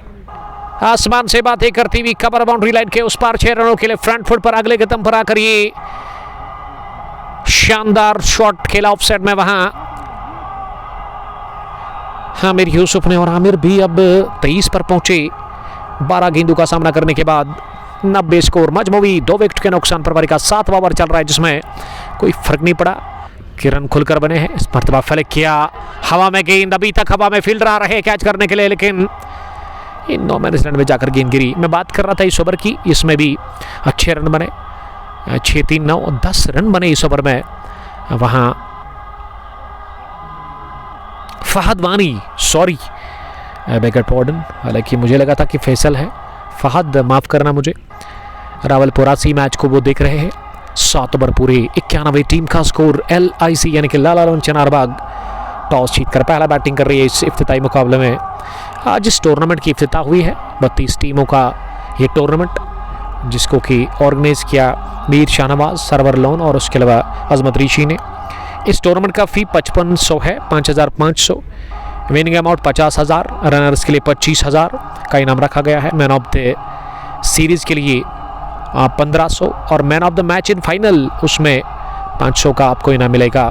आसमान से बातें करती हुई कवर बाउंड्री लाइन के उस पार। 6 रनों के लिए फ्रंट फुट पर अगले कदम पर आकर ये शानदार शॉट खेला ऑफ साइड में वहां आमिर यूसुफ ने। और आमिर भी अब 23 पर पहुंचे 12 गेंदों का सामना करने के बाद। 90 स्कोर, मजमूवी 2 विकेट के नुकसान पर पारी का 7वां ओवर चल रहा है, जिसमें कोई फर्क नहीं पड़ा कि रन खुलकर बने हैं। इस मर्तबा फेलिक किया, हवा में गेंद, अभी तक हवा में फील्डर आ रहे कैच करने के लिए, लेकिन इन नो मैन लैंड में जाकर गेंद गिरी। मैं बात कर रहा था इस ओवर की, इसमें भी अच्छे रन बने, 6 3 9 10 रन बने इस ओवर में। वहाँ फहद वानी, सॉरी बेगर पॉर्डन, हालांकि मुझे लगा था कि फैसल है। फहद, माफ़ करना मुझे। रावलपुरा सी मैच को वो देख रहे हैं। 7 ओवर पूरे 91, टीम का स्कोर। LIC यानी कि लाला लवन चनारबाग टॉस जीतकर पहला बैटिंग कर रही है इस इफ्तिताई मुकाबले में। आज इस टूर्नामेंट की इफ्तिताह हुई है। 32 टीमों का ये टूर्नामेंट, जिसको कि ऑर्गेनाइज किया मीर शाहनवाज, सरवर लोन और उसके अलावा अजमत ऋषि ने। इस टूर्नामेंट का फ़ी 5500 है, 5500 विनिंग अमाउंट 50,000, रनर्स के लिए 25,000 का इनाम रखा गया है। मैन ऑफ द सीरीज़ के लिए 1500 और man of the match in final उसमें 500 का आपको इनाम मिलेगा।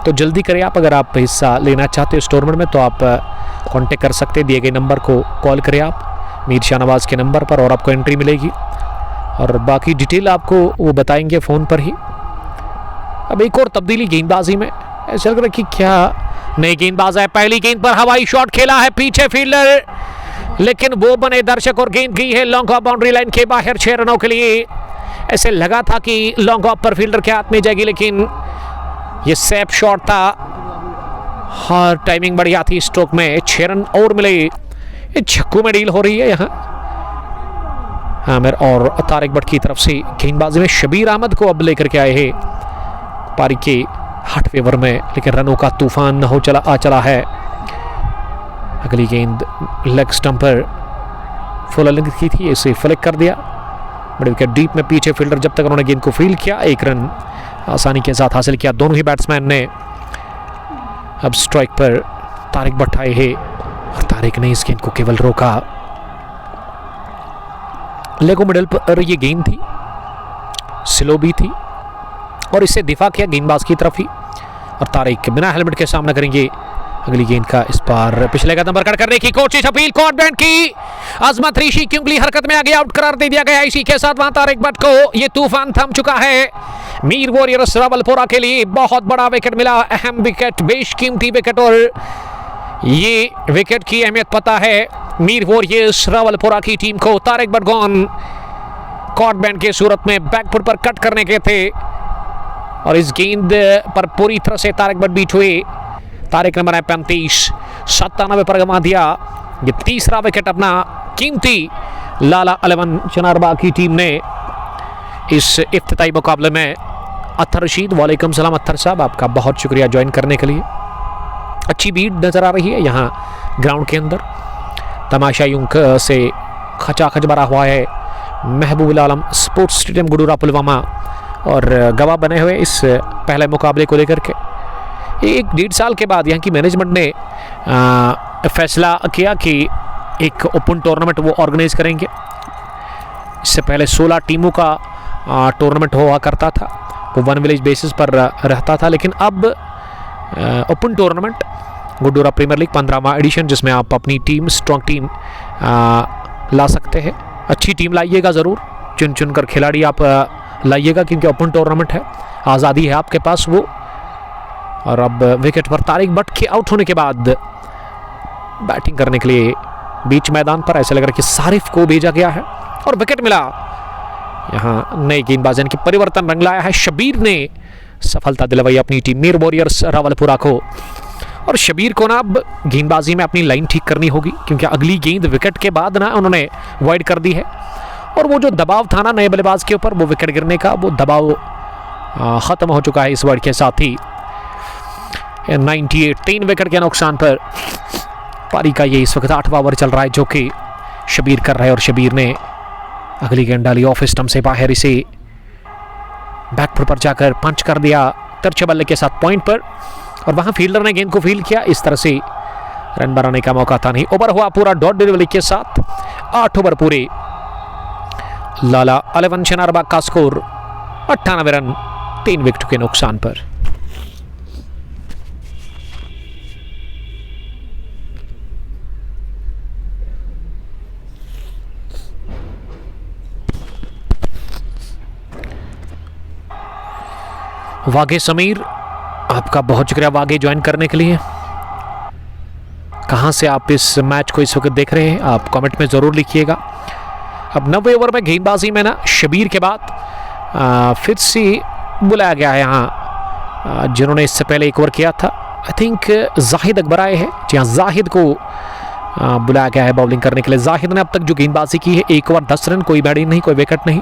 तो जल्दी करें आप, अगर आप हिस्सा लेना चाहते हो इस टूर्नामेंट में तो आप कांटेक्ट कर सकते हैं, दिए गए नंबर को कॉल करें आप मीर शाहनवाज़ के नंबर पर और आपको एंट्री मिलेगी और बाकी डिटेल आपको वो बताएंगे फ़ोन पर ही। अब एक और तब्दीली गेंदबाजी में, ऐसा लग रहा है कि क्या नई गेंदबाज है। पहली गेंद पर हवाई शॉट खेला है पीछे फील्डर, लेकिन वो बने दर्शक और गेंद गई है लॉन्ग ऑफ बाउंड्री लाइन के बाहर 6 रनों के लिए। ऐसे लगा था कि लॉन्ग ऑफ पर फील्डर के हाथ में जाएगी, लेकिन ये सेफ शॉट था। हाँ, टाइमिंग बढ़िया थी स्ट्रोक में, 6 रन और मिले। ये छक्कों में डील हो रही है यहाँ आमिर और तारिक भट्ट की तरफ से। गेंदबाजी में शबीर अहमद को अब लेकर के आए हैं पारी के 8वें ओवर में, लेकिन रनों का तूफान हो चला है। अगली गेंद लेग स्टंप पर फुल लेंथ की थी, इसे फ्लिक कर दिया बड़े विकेट डीप में। पीछे फील्डर जब तक उन्होंने गेंद को फील्ड किया, 1 रन आसानी के साथ हासिल किया दोनों ही बैट्समैन ने। अब स्ट्राइक पर तारिक भट्ट आए हैं और तारिक ने इस गेंद को केवल रोका। लेगो मिडल पर ये गेंद थी, स्लो भी थी और इससे दिफा किया गेंदबाज की तरफ ही और तारिक बिना हेलमेट के सामना करेंगे। अगली गेंद का इस बार पिछले कदम पर कट करने की कोशिश, अपील कोर्ट बैंड की अजमत ऋषि की उंगली हरकत में आ गया, आउट करार दे दिया गया। इसी के साथ वहां तारिक भट्ट को ये तूफान थम चुका है। मीर वॉरियर्स रावलपुरा के लिए बहुत बड़ा विकेट मिला, अहम विकेट, बेशकीमती विकेट और ये विकेट की अहमियत पता है मीर वॉरियर्स रावलपुरा की टीम को। तारिक भट्ट गॉन कॉर्ट बैंड के सूरत में बैकफुट पर कट करने के थे और इस गेंद पर पूरी तरह से तारिक भट्ट बीट हुए। तारिक ने बनाया 35, 97 पर गंवा दिया ये तीसरा विकेट अपना कीमती। लाला 11 चनारबाग की टीम ने इस इफ्तिताई मुकाबले में। अत्तर रशीद, वालेकुम सलाम अत्तर साहब, आपका बहुत शुक्रिया ज्वाइन करने के लिए। अच्छी भीड़ नज़र आ रही है यहाँ ग्राउंड के अंदर, तमाशा यूं से खचाखच भरा हुआ है। महबूब आलम स्पोर्ट्स स्टेडियम गुडूरा पुलवामा और गवाह बने हुए इस पहले मुकाबले को लेकर के। 1-1.5 साल के बाद यहाँ की मैनेजमेंट ने फैसला किया कि एक ओपन टूर्नामेंट वो ऑर्गेनाइज करेंगे। इससे पहले 16 टीमों का टूर्नामेंट हुआ करता था, वो 1 विलेज बेसिस पर रहता था, लेकिन अब open tournament Gudura premier league 15वां एडिशन, जिसमें आप अपनी टीम, स्ट्रॉन्ग टीम ला सकते हैं। अच्छी टीम लाइएगा ज़रूर, चुन चुन कर खिलाड़ी आप लाइएगा, क्योंकि ओपन टूर्नामेंट है, आज़ादी है आपके पास वो। और अब विकेट पर तारिक भट्ट के आउट होने के बाद बैटिंग करने के लिए बीच मैदान पर ऐसा लग रहा है कि सारिफ को भेजा गया है और विकेट मिला। यहाँ नए गेंदबाज की परिवर्तन रंग लाया है। शबीर ने सफलता दिलवाई अपनी टीम मीर वॉरियर्स रावलपुरा को। और शबीर को ना अब गेंदबाजी में अपनी लाइन ठीक करनी होगी, क्योंकि अगली गेंद विकेट के बाद ना उन्होंने वाइड कर दी है और वो जो दबाव था ना नए बल्लेबाज के ऊपर, वो विकेट गिरने का वो दबाव ख़त्म हो चुका है इस वाइड के साथ ही। 98, 3 विकेट के नुकसान पर पारी का ये इस वक्त 8वां ओवर चल रहा है, जो कि शबीर कर रहा है। और शबीर ने अगली गेंद डाली ऑफ स्टंप से बाहर, इसे बैकफुट पर जाकर पंच कर दिया तिरछे बल्ले के साथ पॉइंट पर, और वहां फील्डर ने गेंद को फील्ड किया। इस तरह से रन बनाने का मौका था नहीं। ओवर हुआ पूरा डॉट डिलीवरी के साथ, 8 ओवर पूरे। लाला 11 चनारबाग का स्कोर 98 रन 3 विकेट के नुकसान पर। वागे समीर, आपका बहुत शुक्रिया वागे ज्वाइन करने के लिए। कहां से आप इस मैच को इस वक्त देख रहे हैं आप कमेंट में ज़रूर लिखिएगा। अब 90 ओवर में गेंदबाजी में ना शबीर के बाद फिर से बुलाया गया है यहाँ, जिन्होंने इससे पहले 1 ओवर किया था। आई थिंक जाहिद अकबर आए हैं। जी हाँ, जाहिद को बुलाया गया है बॉलिंग करने के लिए। जाहिद ने अब तक जो गेंदबाजी की है 1 ओवर 10 रन, कोई बैटिंग नहीं, कोई विकेट नहीं,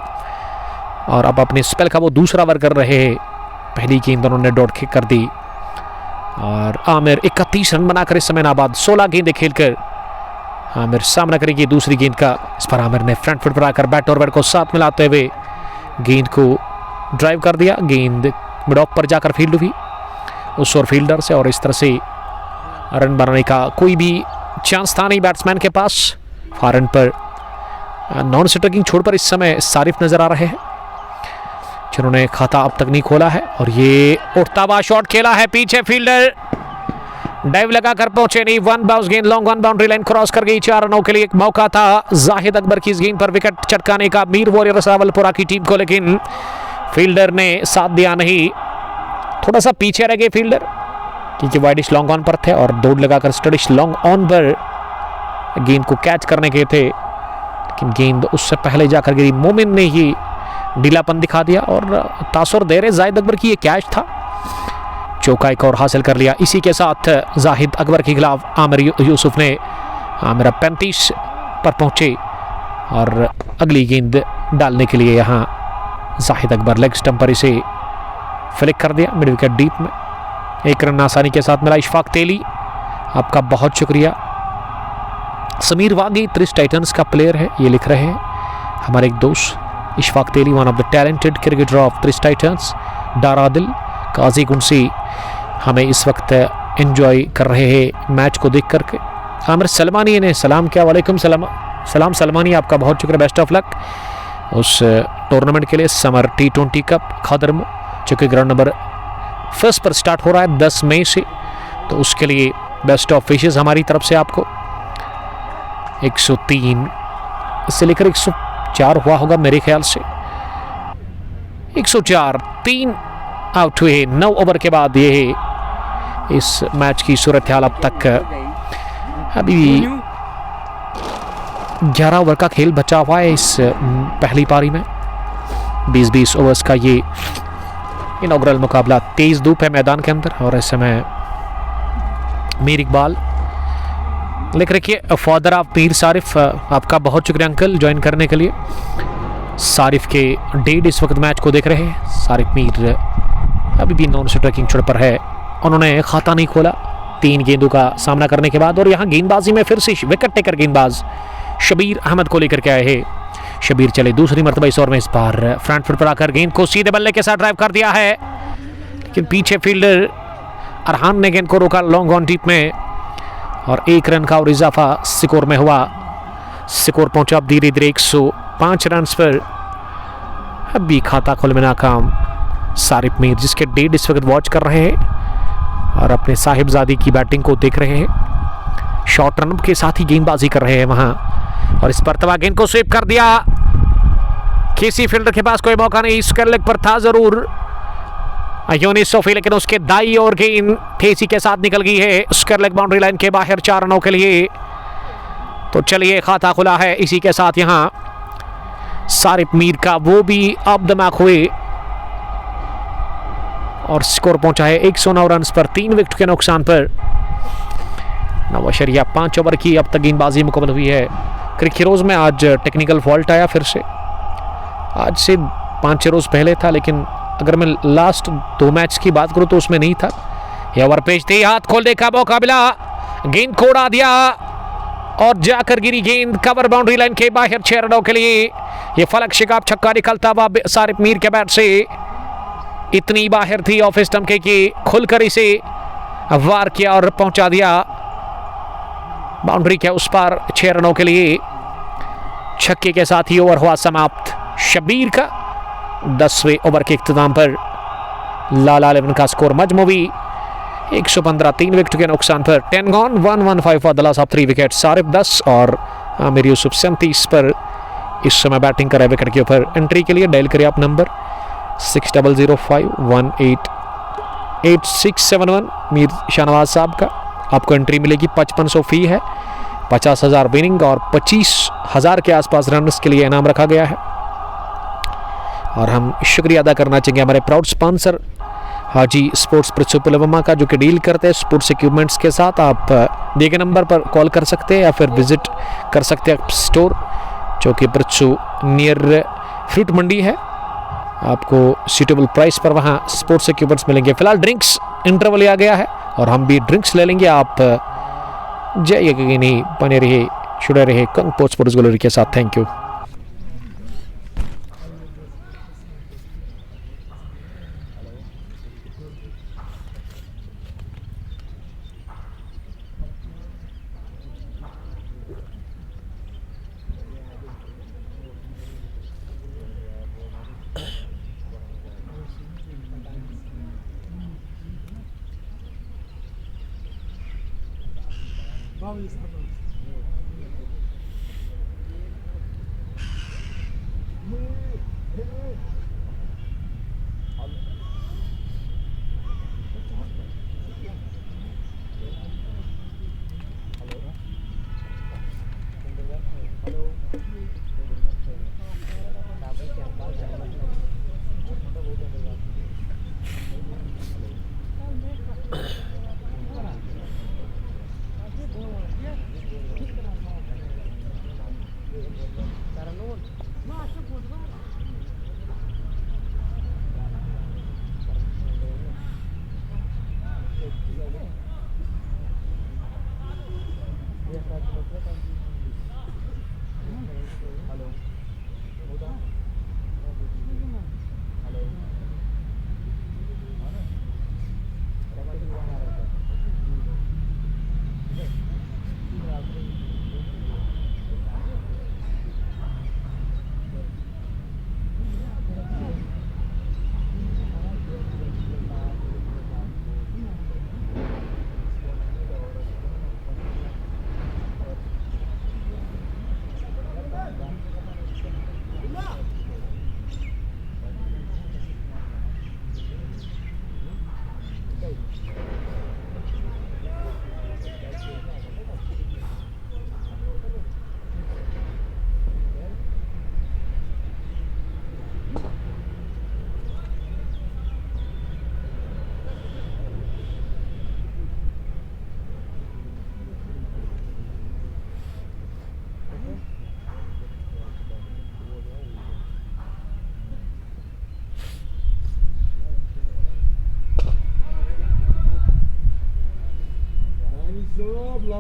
और अब अपने स्पेल का वो दूसरा ओवर कर रहे हैं। पहली गेंद उन्होंने डॉट किक कर दी और आमिर 31 रन बनाकर इस समय नाबाद 16 गेंदें खेलकर आमिर सामना करेगी दूसरी गेंद का। इस पर आमिर ने फ्रंट फुट पर आकर बैट और बैट को साथ मिलाते हुए गेंद को ड्राइव कर दिया। गेंद मिड ऑफ पर जाकर फील्ड हुई उस और फील्डर से, और इस तरह से रन बनाने का कोई भी चांस था नहीं बैट्समैन के पास। फार एंड पर नॉन स्ट्राइकिंग छोड़ पर इस समय सारिफ नजर आ रहे हैं, जिन्होंने खाता अब तक नहीं खोला है। और ये उठता हुआ शॉट खेला है, पीछे फील्डर डाइव लगाकर पहुंचे नहीं। वन बाउंस गेंद long on boundary line cross कर गई। 4 रनों के लिए एक मौका था जाहिद अकबर की इस गेंद पर विकेट चटकाने का मीर वॉरियर्स रावलपुरा की टीम को, लेकिन फील्डर ने साथ दिया नहीं। थोड़ा सा पीछे रह गए फील्डर, क्योंकि वाइडिश लॉन्ग ऑन पर थे और दौड़ लगाकर स्टडिश लॉन्ग ऑन पर गेंद को कैच करने के थे, लेकिन गेंद उससे पहले जाकर गिरी। मोमिन ने ही ढीलापन दिखा दिया और तासुर दे रहे जाहिद अकबर की ये कैच था। चौका एक और हासिल कर लिया। इसी के साथ जाहिद अकबर के खिलाफ आमिर यूसुफ ने आमिर 35 पर पहुंचे और अगली गेंद डालने के लिए यहाँ जाहिद अकबर लेग स्टंप पर इसे फ्लिक कर दिया मिड विकेट डीप में। 1 रन आसानी के साथ मिला। इशफाक तेली, आपका बहुत शुक्रिया। समीर वागी त्रिश टाइटंस का प्लेयर है, ये लिख रहे हैं हमारे एक दोस्त Ishfaq Teli, one of the talented cricketer of Trish titans. Daradil Qazi Gunsi हमें इस वक्त एंजॉय कर रहे हैं मैच को देख करके। आमिर सलमानी ने सलाम किया, वालेकुम सलाम सलमानी, आपका बहुत शुक्रिया। बेस्ट ऑफ लक उस टूर्नामेंट के लिए, समर T20 कप खादर में, जो कि ग्राउंड नंबर 1 पर स्टार्ट हो रहा है 10 मई से, तो उसके लिए बेस्ट ऑफ विशेस हमारी तरफ से आपको। 103 से लेकर 104 हुआ होगा मेरे ख्याल से। 104, 3 आउट हुए 9 ओवर के बाद। ये इस मैच की सूरत हाल अब तक। अभी 11 ओवर का खेल बचा हुआ है इस पहली पारी में। 20-20 ओवर्स का ये इनॉग्रल मुकाबला। तेज धूप है मैदान के अंदर और इस समय मीर इकबाल लिख रखिए फादर ऑफ मीर सारिफ, आपका बहुत शुक्रिया अंकल ज्वाइन करने के लिए। सारिफ के डेड इस वक्त मैच को देख रहे हैं। सारिफ मीर अभी भी नॉन स्ट्राइकिंग छोड़ पर है, उन्होंने खाता नहीं खोला 3 गेंदों का सामना करने के बाद। और यहाँ गेंदबाजी में फिर से विकेट टेकर गेंदबाज शबीर अहमद को लेकर के आए हैं। शबीर चले दूसरी मरतबा इस ओवर में, इस बार फ्रंट फुट पर आकर गेंद को सीधे बल्ले के साथ ड्राइव कर दिया है, लेकिन पीछे फील्डर अरहान ने गेंद को रोका लॉन्ग ऑन डीप में और 1 रन का और इजाफा स्कोर में हुआ। स्कोर पहुंचा अब धीरे धीरे 105 रन पर। अब भी खाता खोलने में नाकाम सारिफ मीर, जिसके डेड इस वक्त वॉच कर रहे हैं और अपने साहिबजादी की बैटिंग को देख रहे हैं। शॉर्ट रन के साथ ही गेंदबाजी कर रहे हैं वहां, और इस पर तवा गेंद को स्वीप कर दिया। किसी फील्डर के पास कोई मौका नहीं, स्क्वायर लेग पर था जरूर यूनिस सोफी, लेकिन उसके दाई और गेंद ठेसी के साथ निकल गई है स्क्वायर लेग बाउंड्री लाइन के बाहर 4 रनों के लिए। तो चलिए खाता खुला है इसी के साथ यहाँ सारिफ मीर का, वो भी अब दमाक हुए और स्कोर पहुंचा है 109 रन पर 3 विकेट के नुकसान पर। 9 5 ओवर की अब तक गेंदबाजी मुकम्मल हुई है। क्रिकेट रोज में आज टेक्निकल फॉल्ट आया फिर से, आज से 5 रोज पहले था, लेकिन अगर मैं लास्ट 2 मैच की बात करूं तो उसमें नहीं था। ये ओवर पेज थी, हाथ खोलने का मौका मिला, गेंद को उड़ा दिया और जाकर गिरी गेंद कवर बाउंड्री लाइन के बाहर 6 रनों के लिए। ये फलक शिकाब छक्का निकलता हुआ सारिफ मीर के बैट से इतनी बाहर थी ऑफ स्टंप के कि खुलकर इसे वार किया और पहुंचा दिया बाउंड्री के उस पार 6 रनों के लिए। छक्के के साथ ही ओवर हुआ समाप्त। शबीर का 10वें ओवर के इख्तिताम पर लाला 11 का स्कोर मजमूवी 115, 3 विकेट के नुकसान पर। 10 gone 115 for the loss of 3 wicket. Sarif 10 और आमिर यूसुफ 37 पर इस समय बैटिंग कर रहे विकेट के ऊपर। एंट्री के लिए डायल करिए आप नंबर 6005188671 मीर शाहनवाज साहब का। आपको एंट्री मिलेगी, 5500 फी है, 50,000 विनिंग और 25,000 के आसपास रन के लिए इनाम रखा गया है। और हम शुक्रिया अदा करना चाहेंगे हमारे प्राउड स्पॉन्सर हाजी स्पोर्ट्स प्रिंसिपल का, जो कि डील करते हैं स्पोर्ट्स इक्विपमेंट्स के साथ। आप दिए गए नंबर पर कॉल कर सकते हैं या फिर विजिट कर सकते हैं स्टोर, जो कि प्रचु नियर फ्रूट मंडी है। आपको सूटेबल प्राइस पर वहाँ स्पोर्ट्स इक्विपमेंट्स मिलेंगे। फिलहाल ड्रिंक्स इंटरवल आ गया है और हम भी ड्रिंक्स ले लेंगे। आप जाइएगा कि नहीं, बने रहिए, जुड़े रहिए कंग स्पोर्ट्स गैलरी के साथ। Thank you. Love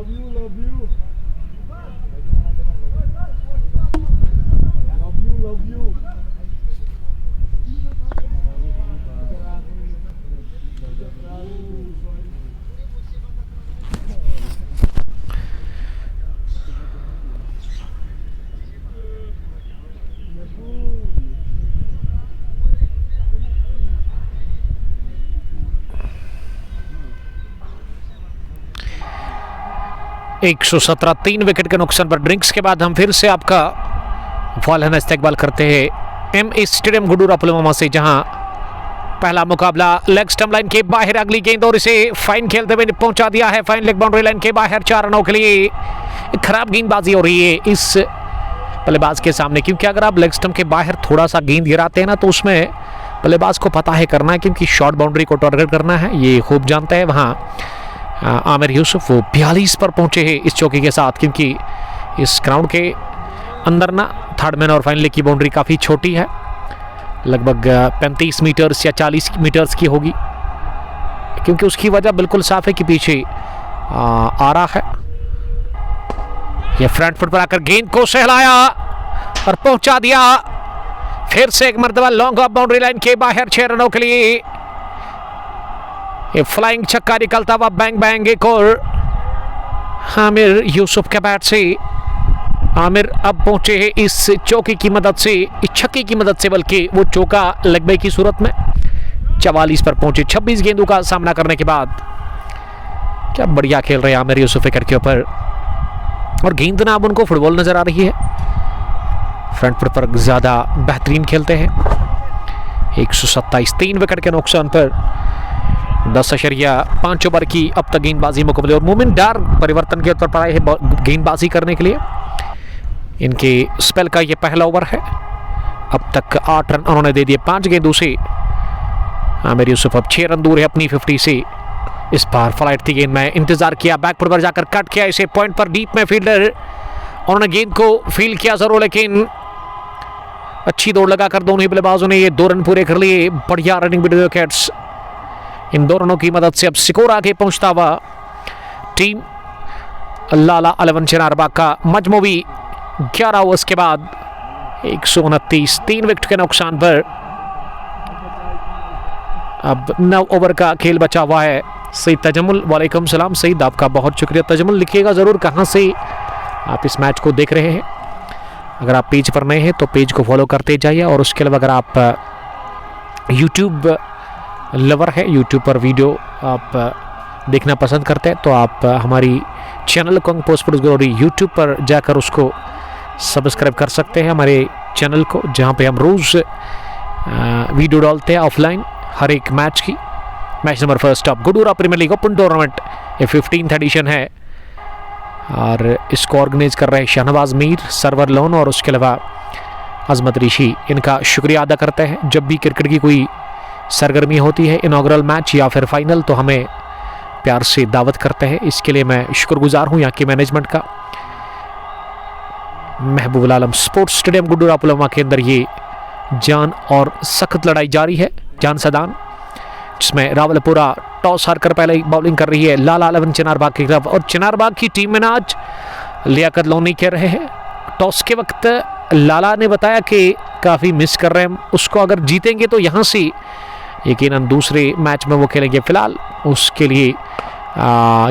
you, love you. Love you, love you. एक 117 3 विकेट के नुकसान पर ड्रिंक्स के बाद हम फिर से आपका फॉलन इस्तेकबाल करते हैं एमए स्टेडियम गुडूरा पुलवामा से, जहां पहला मुकाबला लेग स्टंप लाइन के बाहर अगली गेंद और इसे फाइन खेलते हुए पहुंचा दिया है फाइन लेग बाउंड्री लाइन के बाहर 4 रनों के लिए। खराब गेंदबाजी हो रही है इस बल्लेबाज के सामने, क्योंकि अगर आप लेग स्टंप के बाहर थोड़ा सा गेंद गिराते हैं ना तो उसमें बल्लेबाज को पता है करना है, क्योंकि शॉर्ट बाउंड्री को टारगेट करना है, ये खूब जानता है। वहाँ आमिर यूसुफ वो 42 पर पहुंचे हैं इस चौके के साथ, क्योंकि इस ग्राउंड के अंदर ना थर्ड मैन और फाइनल लेग की बाउंड्री काफ़ी छोटी है, लगभग 35 मीटर्स या 40 मीटर्स की होगी, क्योंकि उसकी वजह बिल्कुल साफ है कि पीछे आ रहा है। यह फ्रंट फुट पर आकर गेंद को सहलाया और पहुंचा दिया, फिर से एक मरतबा लॉन्ग ऑफ बाउंड्री लाइन के बाहर 6 रनों के लिए। ये फ्लाइंग छक्का निकलता हुआ बैंग बैंग एक और आमिर यूसुफ के बैट से। आमिर अब पहुंचे हैं इस चौके की मदद से, इस छक्के की मदद से, बल्कि वो चौका लगने की सूरत में 44 पर पहुंचे 26 गेंदों का सामना करने के बाद। क्या बढ़िया खेल रहे हैं आमिर यूसुफ विकेट के ऊपर, और गेंद ना अब उनको फुटबॉल नजर आ रही है, फ्रंट फुट पर ज्यादा बेहतरीन खेलते हैं। 127 3 विकेट के नुकसान पर 10.5 ओवर की अब तक गेंदबाजी मुकम्मल, और मोमिन डार परिवर्तन के तौर पर आए हैं गेंदबाजी करने के लिए। इनके स्पेल का ये पहला ओवर है, अब तक 8 रन उन्होंने दे दिए 5 गेंदों से। आमिर यूसुफ अब 6 रन दूर है अपनी 50 से। इस बार फ्लाइट थी गेंद में, इंतजार किया, बैक फुट पर जाकर कट किया इसे पॉइंट पर, डीप में फील्डर उन्होंने गेंद को फील किया जरूर, लेकिन अच्छी दौड़ लगाकर दोनों ही बल्लेबाजों ने ये 2 रन पूरे कर लिए। बढ़िया रनिंग बिटवीन विकेट्स, इन 2 रनों की मदद से अब स्कोर आगे पहुंचता हुआ टीम लाला 11 चनारबाग का मजमूवी 11 ओवर्स के बाद 129 3 विकेट के नुकसान पर अब 9 ओवर का खेल बचा हुआ है। सईद तजमुल, वालेकुम सलाम सईद, आपका बहुत शुक्रिया। तजमुल लिखिएगा ज़रूर कहाँ से आप इस मैच को देख रहे हैं। अगर आप पेज पर नए हैं तो पेज को फॉलो करते जाइए, और उसके अलावा अगर आप यूट्यूब लवर है, यूट्यूब पर वीडियो आप देखना पसंद करते हैं तो आप हमारी channel kung sports glory YouTube पर जाकर उसको सब्सक्राइब कर सकते हैं हमारे चैनल को, जहां पे हम रोज़ वीडियो डालते हैं ऑफलाइन हर एक मैच की। Match number first of Gudura premier league open tournament, ये 15th एडिशन है और इसको ऑर्गेनाइज कर रहे हैं शहनवाज मीर, सरवर लोन और उसके अलावा अजमत ऋषि। इनका शुक्रिया अदा करते हैं। जब भी क्रिकेट की कोई सरगर्मी होती है, इनॉग्रल मैच या फिर फाइनल, तो हमें प्यार से दावत करते हैं। इसके लिए मैं शुक्रगुजार हूँ यहाँ के मैनेजमेंट का। महबूब आलम स्पोर्ट्स स्टेडियम गुडूरा पुलवामा के अंदर ये जान और सख्त लड़ाई जारी है, जान सदान, जिसमें रावलपुरा टॉस हारकर पहले बॉलिंग कर रही है लाला 11 चिनारबाग की तरफ। और चिनारबाग की टीम में ना आज लियाकत लोनी कह रहे हैं, टॉस के वक्त लाला ने बताया कि काफ़ी मिस कर रहे हैं उसको, अगर जीतेंगे तो यहाँ से यकीनन दूसरे मैच में वो खेलेंगे। फिलहाल उसके लिए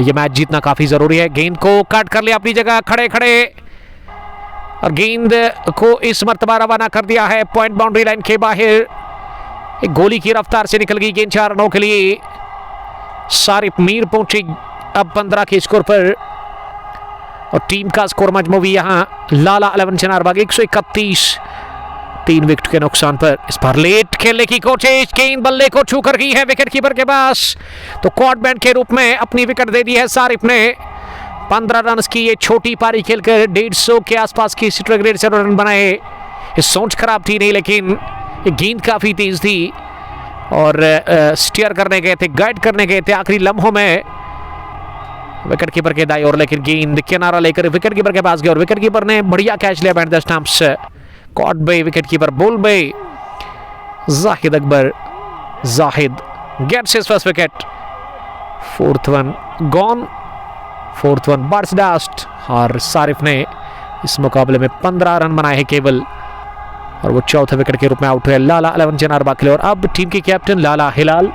ये मैच जीतना काफ़ी ज़रूरी है। गेंद को काट कर लिया अपनी जगह खड़े खड़े और गेंद को इस मर्तबा रवाना कर दिया है पॉइंट बाउंड्री लाइन के बाहर। एक गोली की रफ्तार से निकल गई गेंद 4 रनों के लिए। सारिफ मीर पहुंची अब 15 के स्कोर पर और टीम का स्कोर मजमूवी यहाँ लाला 11 चिनारबाग 131, 3 विकेट के नुकसान पर। इस बार लेट खेलने की कोशिश, गेंद बल्ले को छू कर गई है विकेट कीपर के पास, तो कॉट बैंड के रूप में अपनी विकेट दे दी है सारिफ ने। 15 रन की ये छोटी पारी खेलकर 150 के आसपास की स्ट्राइक रेट से रन बनाए। ये सोच खराब थी नहीं, लेकिन ये गेंद काफ़ी तेज थी और स्टीयर करने गए थे, गाइड करने गए थे आखिरी लम्हों में विकेट कीपर के दाई और, लेकिन गेंद किनारा लेकर विकेट कीपर के पास गया और विकेट कीपर ने बढ़िया कैच लिया behind the stumps. Caught by wicket keeper, bowled by Zahid Akbar. Zahid gets his first wicket, 4th one gone, 4th one bites dust. और सारिफ ने इस मुकाबले में 15 रन बनाए हैं केवल और वो 4th विकेट के रूप में आउट हुए लाला 11 चिनारबाग के लिए। और अब टीम के कैप्टन लाला हिलाल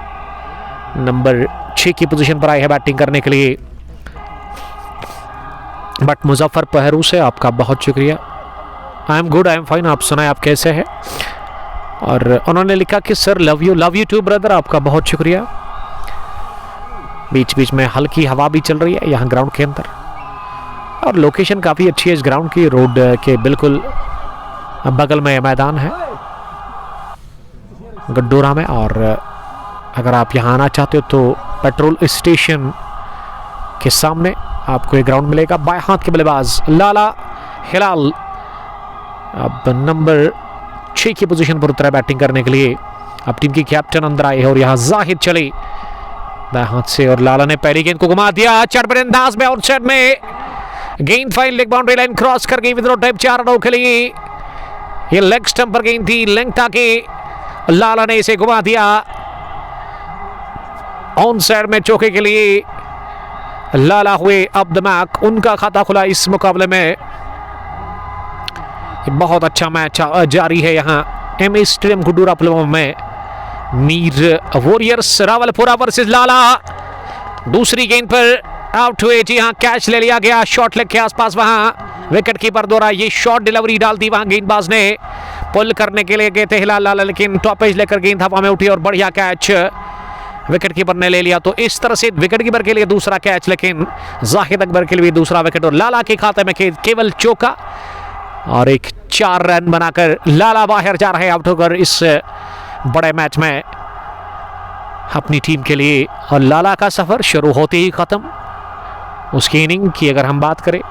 नंबर 6 की पोजीशन पर आए हैं बैटिंग करने के लिए। बट मुजफ्फर पहरू से आपका बहुत शुक्रिया। I am good, I am fine, आप सुनाए आप कैसे हैं? और उन्होंने लिखा कि sir love you too brother, आपका बहुत शुक्रिया। बीच बीच में हल्की हवा भी चल रही है यहाँ ग्राउंड के अंदर और लोकेशन काफ़ी अच्छी है इस ग्राउंड की, रोड के बिल्कुल बगल में मैदान है गड्डोरा में। और अगर आप यहाँ आना चाहते हो तो पेट्रोल स्टेशन के सामने आपको एक ग्राउंड मिलेगा। बाएं हाथ के बल्लेबाज लाला हिलाल अब नंबर 6 की पोजीशन पर उतरा बैटिंग करने के लिए। अब टीम की कैप्टन अंदर आए हैं और यहाँ जाहिद चले दाएं हाथ से और लाला ने पहली गेंद को घुमा दिया चढ़बड़े अंदाज में आउटसाइड में। गेंद fine leg boundary line cross कर गई विद टाइप 4 रनों के लिए। ये लेग स्टंप पर गेंद थी, लेंथ आके लाला ने इसे घुमा दिया ऑन साइड में चौके के लिए। लाला हुए अब दिमाग, उनका खाता खुला इस मुकाबले में। बहुत अच्छा मैच जारी है यहाँ एमए स्टेडियम गुडूरा पुलवामा में। मीर वॉरियर्स रावलपुरा वर्सेस लाला। दूसरी गेंद पर आउट हुए, जी हाँ कैच ले लिया गया शॉर्ट लेग के आसपास। वहाँ विकेट कीपर द्वारा ये शॉर्ट डिलीवरी डाल दी, वहाँ गेंदबाज ने पुल करने के लिए गए थे हिलाल लाला, लेकिन टॉप एज लेकर गेंद हवा में उठी और बढ़िया कैच विकेट कीपर ने ले लिया। तो इस तरह से विकेट कीपर के लिए दूसरा कैच, लेकिन जाहिद अकबर के लिए दूसरा विकेट और लाला के खाते में केवल चौका और एक 4 रन बनाकर लाला बाहर जा रहे आउट होकर इस बड़े मैच में अपनी टीम के लिए। और लाला का सफर शुरू होते ही खत्म। उसकी इनिंग की अगर हम बात करें,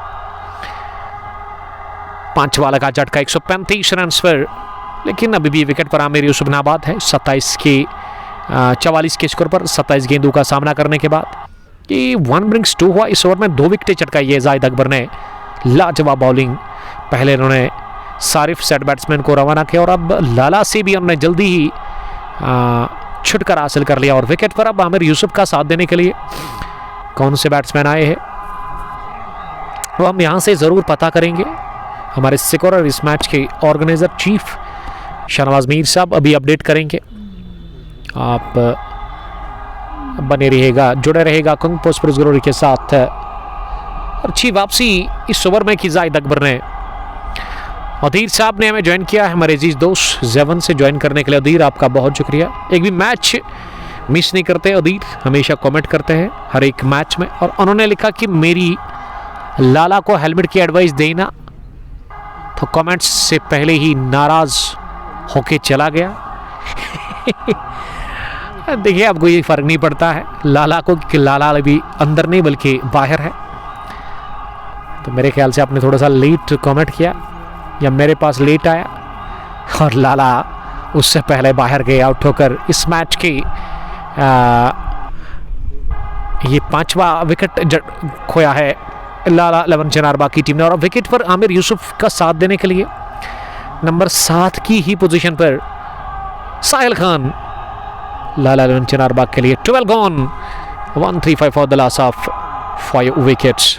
5 वाला का झटका 135 रन पर, लेकिन अभी भी विकेट पर आमिर यूसुफ नाबाद है 44 के स्कोर पर 27 गेंदों का सामना करने के बाद। ये 1 ब्रिंग्स 2 हुआ। इस ओवर में 2 विकेटें चटकाई है जाहिद अकबर ने, लाजवाब बॉलिंग। पहले उन्होंने सारिफ सेट बैट्समैन को रवाना किया और अब लाला से भी हमने जल्दी ही छुटकारा हासिल कर लिया। और विकेट पर अब आमिर यूसुफ का साथ देने के लिए कौन से बैट्समैन आए हैं वो हम यहाँ से ज़रूर पता करेंगे। हमारे स्कोरर इस मैच के ऑर्गेनाइजर चीफ शहनवाज मीर साहब अभी अपडेट करेंगे। आप बने रहिएगा, जुड़े रहेगा कुंग स्पोर्ट्स ग्लोरी के साथ। अच्छी वापसी इस ओवर में की जाहिद अकबर ने। अदीर साहब ने हमें ज्वाइन किया है, हमारे अजीज दोस्त जेवन से ज्वाइन करने के लिए अदीर आपका बहुत शुक्रिया। एक भी मैच मिस नहीं करते अदीर, हमेशा कमेंट करते हैं हर एक मैच में। और उन्होंने लिखा कि मेरी लाला को हेलमेट की एडवाइस देना तो कमेंट्स से पहले ही नाराज होके चला गया। देखिए अब कोई फर्क नहीं पड़ता है लाला को कि लाला भी अंदर नहीं बल्कि बाहर है। तो मेरे ख्याल से आपने थोड़ा सा लेट कमेंट किया या मेरे पास लेट आया और लाला उससे पहले बाहर गए आउट होकर इस मैच की ये 5वां विकेट खोया है लाला लवन चनारबा की टीम ने। और विकेट पर आमिर यूसुफ का साथ देने के लिए नंबर 7 की ही पोजीशन पर साहिल खान लाला लवन चनारबा के लिए 12 gone 135 for the loss of 5 wickets.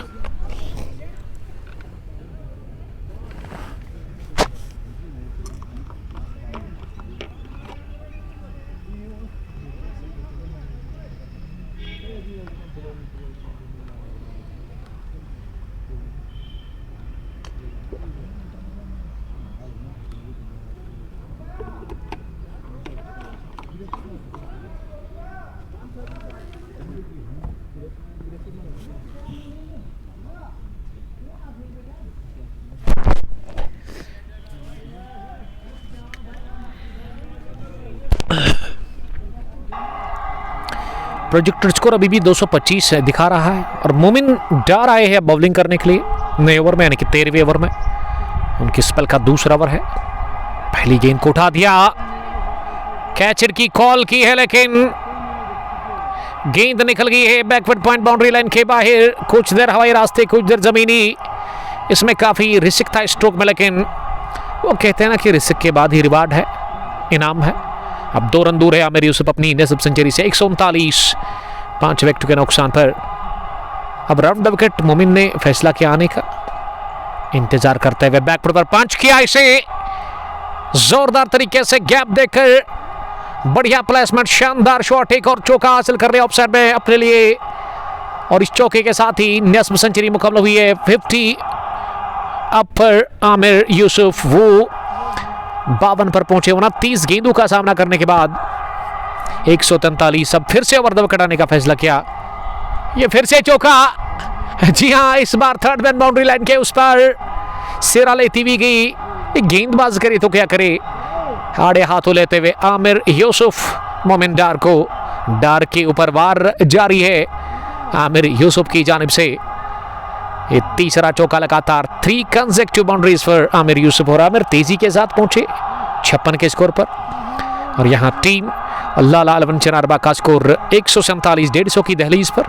Projected score अभी भी 225 दिखा रहा है और मोमिन डार आए हैं बॉलिंग करने के लिए नए ओवर में, यानी कि 13वें ओवर में। उनकी स्पेल का दूसरा ओवर है। पहली गेंद को उठा दिया, कैचर की कॉल की है लेकिन गेंद निकल गई है बैकवर्ड पॉइंट बाउंड्री लाइन के बाहर। कुछ देर हवाई रास्ते कुछ देर जमीनी, इसमें काफी रिस्क था स्ट्रोक में, लेकिन वो कहते हैं ना कि रिस्क के बाद ही रिवार्ड है, इनाम है। अब 2 रन दूर है आमिर यूसुफ अपनी नेसब सेंचुरी से 139 5 विकेट के नुकसान पर। अब राउंड द विकेट मोमिन ने फैसला किया आने का, इंतजार करते हुए बैकफुट पर पंच किया, इसे जोरदार तरीके से गैप देकर बढ़िया प्लेसमेंट, शानदार शॉट, एक और चौका हासिल कर रहे ऑफसाइड में अपने लिए। और इस चौके के साथ ही नेसब सेंचुरी मुकाबला हुई है 50 अब पर आमिर यूसुफ। वो 52 पर पहुंचे। 29 गेंदों का सामना करने के बाद 143। अब फिर से ओवर द विकेट आने का फैसला किया, ये फिर से चौका। जी हां, इस बार थर्ड मैन बाउंड्री लाइन के उस पर सिरा लेती हुई गई। गेंदबाज करे तो क्या करे, आड़े हाथों लेते हुए आमिर यूसुफ मोमिन डार को, डार के ऊपर वार जारी है आमिर यूसुफ की जानिब से। ये तीसरा चौका लगातार, 3 कंसेक्यूटिव बाउंड्रीज पर आमिर यूसुफ। और आमिर तेजी के साथ पहुंचे 56 के स्कोर पर। और यहां टीम लाला लवन चनारबा का स्कोर 147 150 की दहलीज पर।